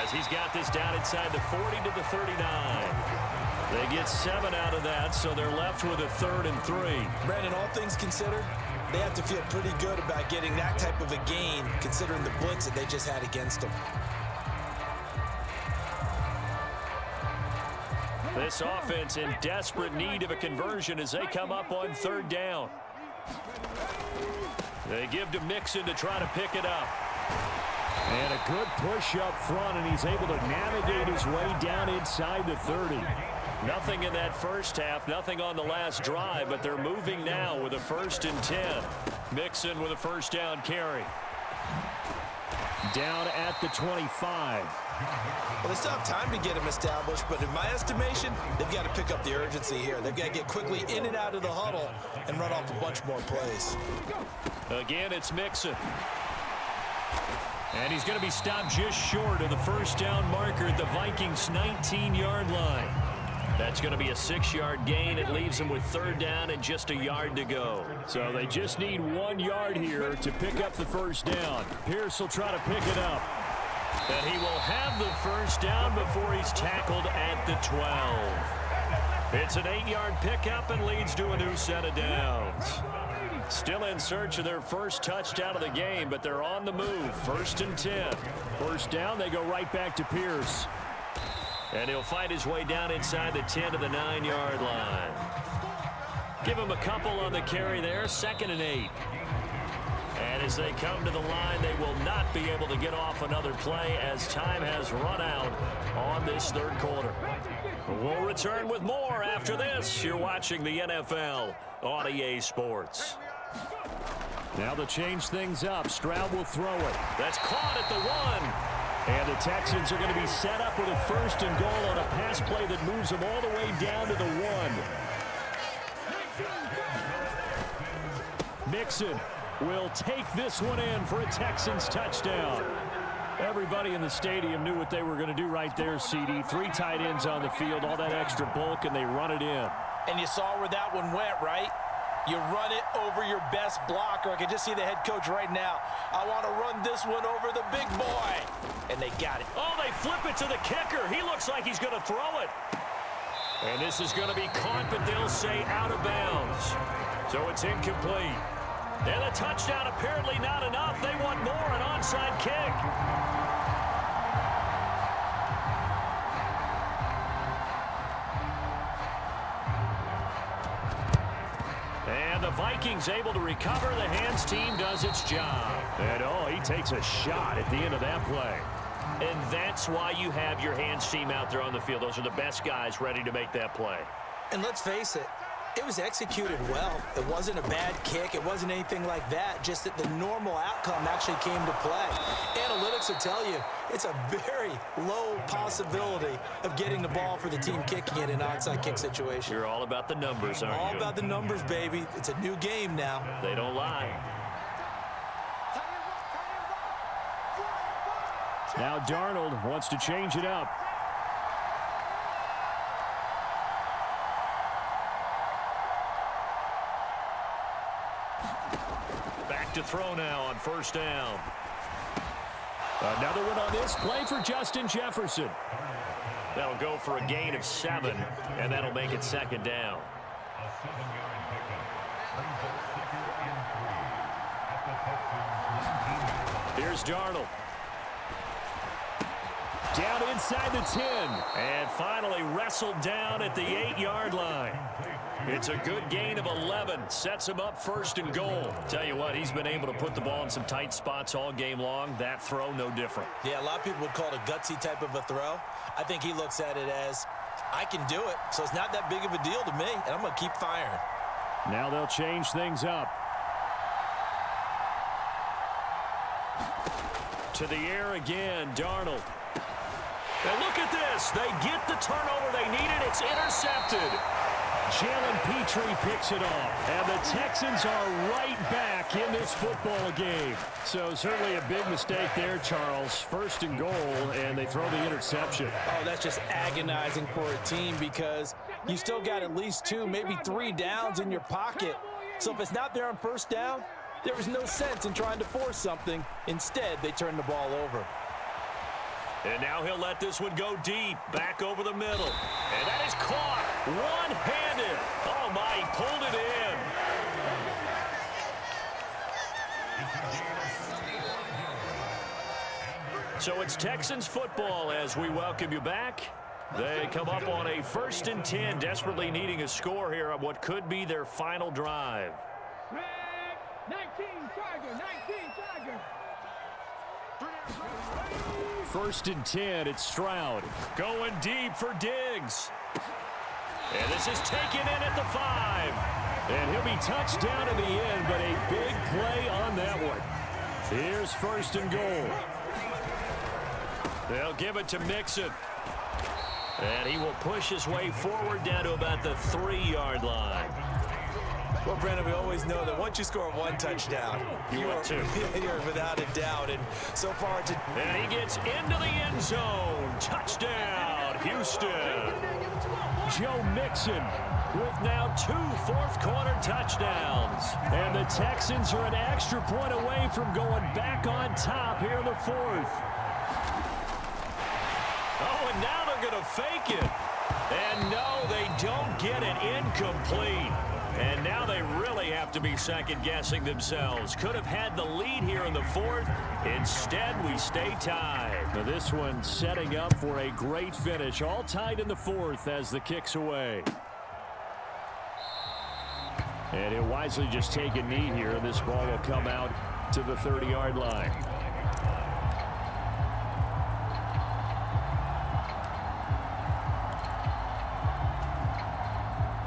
As he's got this down inside the 40 to the 39. They get 7 out of that, so they're left with a 3rd and 3. Brandon, all things considered, they have to feel pretty good about getting that type of a gain, considering the blitz that they just had against them. This offense in desperate need of a conversion as they come up on 3rd down. They give to Mixon to try to pick it up. And a good push up front, and he's able to navigate his way down inside the 30. Nothing in that first half, nothing on the last drive, but they're moving now with a 1st and 10. Mixon with a 1st down carry. Down at the 25. Well, they still have time to get him established, but in my estimation, they've got to pick up the urgency here. They've got to get quickly in and out of the huddle and run off a bunch more plays. Again, it's Mixon. And he's going to be stopped just short of the 1st down marker at the Vikings' 19-yard line. That's going to be a 6-yard gain. It leaves them with 3rd down and just a yard to go. So they just need 1 yard here to pick up the 1st down. Pierce will try to pick it up. And he will have the 1st down before he's tackled at the 12. It's an 8-yard pickup and leads to a new set of downs. Still in search of their first touchdown of the game, but they're on the move. 1st and 10. 1st down, they go right back to Pierce. And he'll fight his way down inside the 10 to the 9-yard line. Give him a couple on the carry there. 2nd and 8. And as they come to the line, they will not be able to get off another play as time has run out on this 3rd quarter. We'll return with more after this. You're watching the NFL on EA Sports. Now to change things up, Stroud will throw it. That's caught at the 1. And the Texans are going to be set up with a 1st and goal on a pass play that moves them all the way down to the 1. Mixon will take this one in for a Texans touchdown. Everybody in the stadium knew what they were going to do right there, CD. 3 tight ends on the field, all that extra bulk, and they run it in. And you saw where that one went, right? You run it over your best blocker. I can just see the head coach right now. I want to run this one over the big boy. And they got it. Oh, they flip it to the kicker. He looks like he's going to throw it. And this is going to be caught, but they'll say out of bounds. So it's incomplete. And a touchdown apparently not enough. They want more, an onside kick. And the Vikings able to recover. The hands team does its job. And, oh, he takes a shot at the end of that play. And that's why you have your hands team out there on the field. Those are the best guys ready to make that play. And let's face it, it was executed well. It wasn't a bad kick. It wasn't anything like that, just that the normal outcome actually came to play. Analytics will tell you it's a very low possibility of getting the ball for the team kicking it in an onside kick situation. You're all about the numbers, aren't you? All about the numbers, baby. It's a new game now. They don't lie. Now Darnold wants to change it up. Back to throw now on first down. Another one on this play for Justin Jefferson. That'll go for a gain of 7, and that'll make it second down. Here's Darnold. Down inside the 10. And finally wrestled down at the 8-yard line. It's a good gain of 11. Sets him up first and goal. Tell you what, he's been able to put the ball in some tight spots all game long. That throw, no different. Yeah, a lot of people would call it a gutsy type of a throw. I think he looks at it as, I can do it, so it's not that big of a deal to me, and I'm going to keep firing. Now they'll change things up. To the air again, Darnold. And look at this. They get the turnover they needed. It's intercepted. Jalen Petrie picks it off. And the Texans are right back in this football game. So certainly a big mistake there, Charles. First and goal, and they throw the interception. Oh, that's just agonizing for a team because you still got at least 2, maybe 3 downs in your pocket. So if it's not there on first down, there was no sense in trying to force something. Instead, they turn the ball over. And now he'll let this one go deep, back over the middle. And that is caught one-handed. Oh, my, he pulled it in. So it's Texans football as we welcome you back. They come up on a 1st and 10, desperately needing a score here on what could be their final drive. 19 Charger, 19 Charger. 1st and 10, it's Stroud. Going deep for Diggs. And this is taken in at the 5. And he'll be touched down in the end, but a big play on that one. Here's 1st and goal. They'll give it to Mixon. And he will push his way forward down to about the 3-yard line. Well, Brandon, we always know that once you score 1 touchdown, You want 2. You're without a doubt. And so far, And he gets into the end zone. Touchdown, Houston. Joe Mixon with now 2 fourth-quarter touchdowns. And the Texans are an extra point away from going back on top here in the 4th. Oh, and now they're going to fake it. And no, they don't get it. Incomplete. And now they really have to be second-guessing themselves. Could have had the lead here in the 4th. Instead, we stay tied. Now this one setting up for a great finish. All tied in the 4th as the kick's away. And he'll wisely just take a knee here. This ball will come out to the 30-yard line.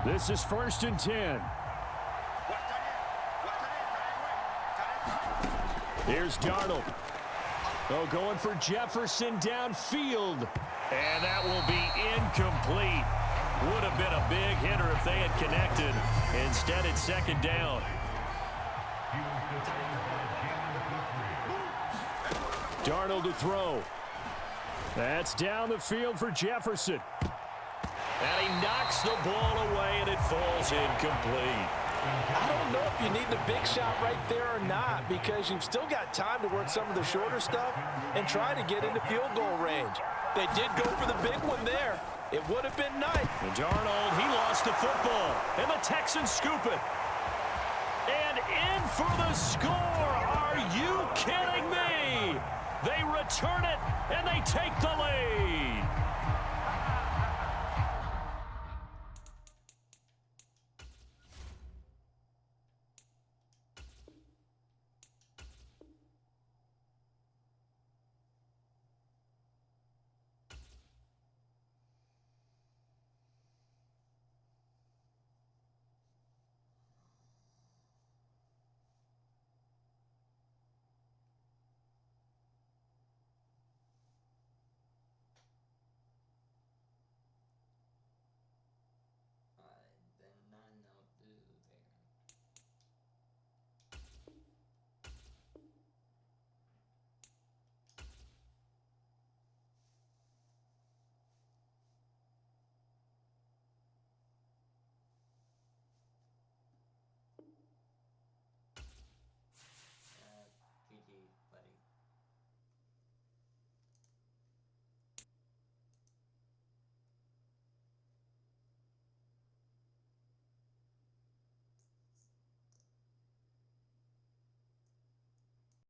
This is 1st and 10. Here's Darnold. Oh, going for Jefferson downfield. And that will be incomplete. Would have been a big hitter if they had connected. Instead, it's 2nd down. Darnold to throw. That's down the field for Jefferson. And he knocks the ball away, and it falls incomplete. I don't know if you need the big shot right there or not because you've still got time to work some of the shorter stuff and try to get into field goal range. They did go for the big one there. It would have been nice. And Darnold, he lost the football, and the Texans scoop it. And in for the score. Are you kidding me? They return it, and they take the lead.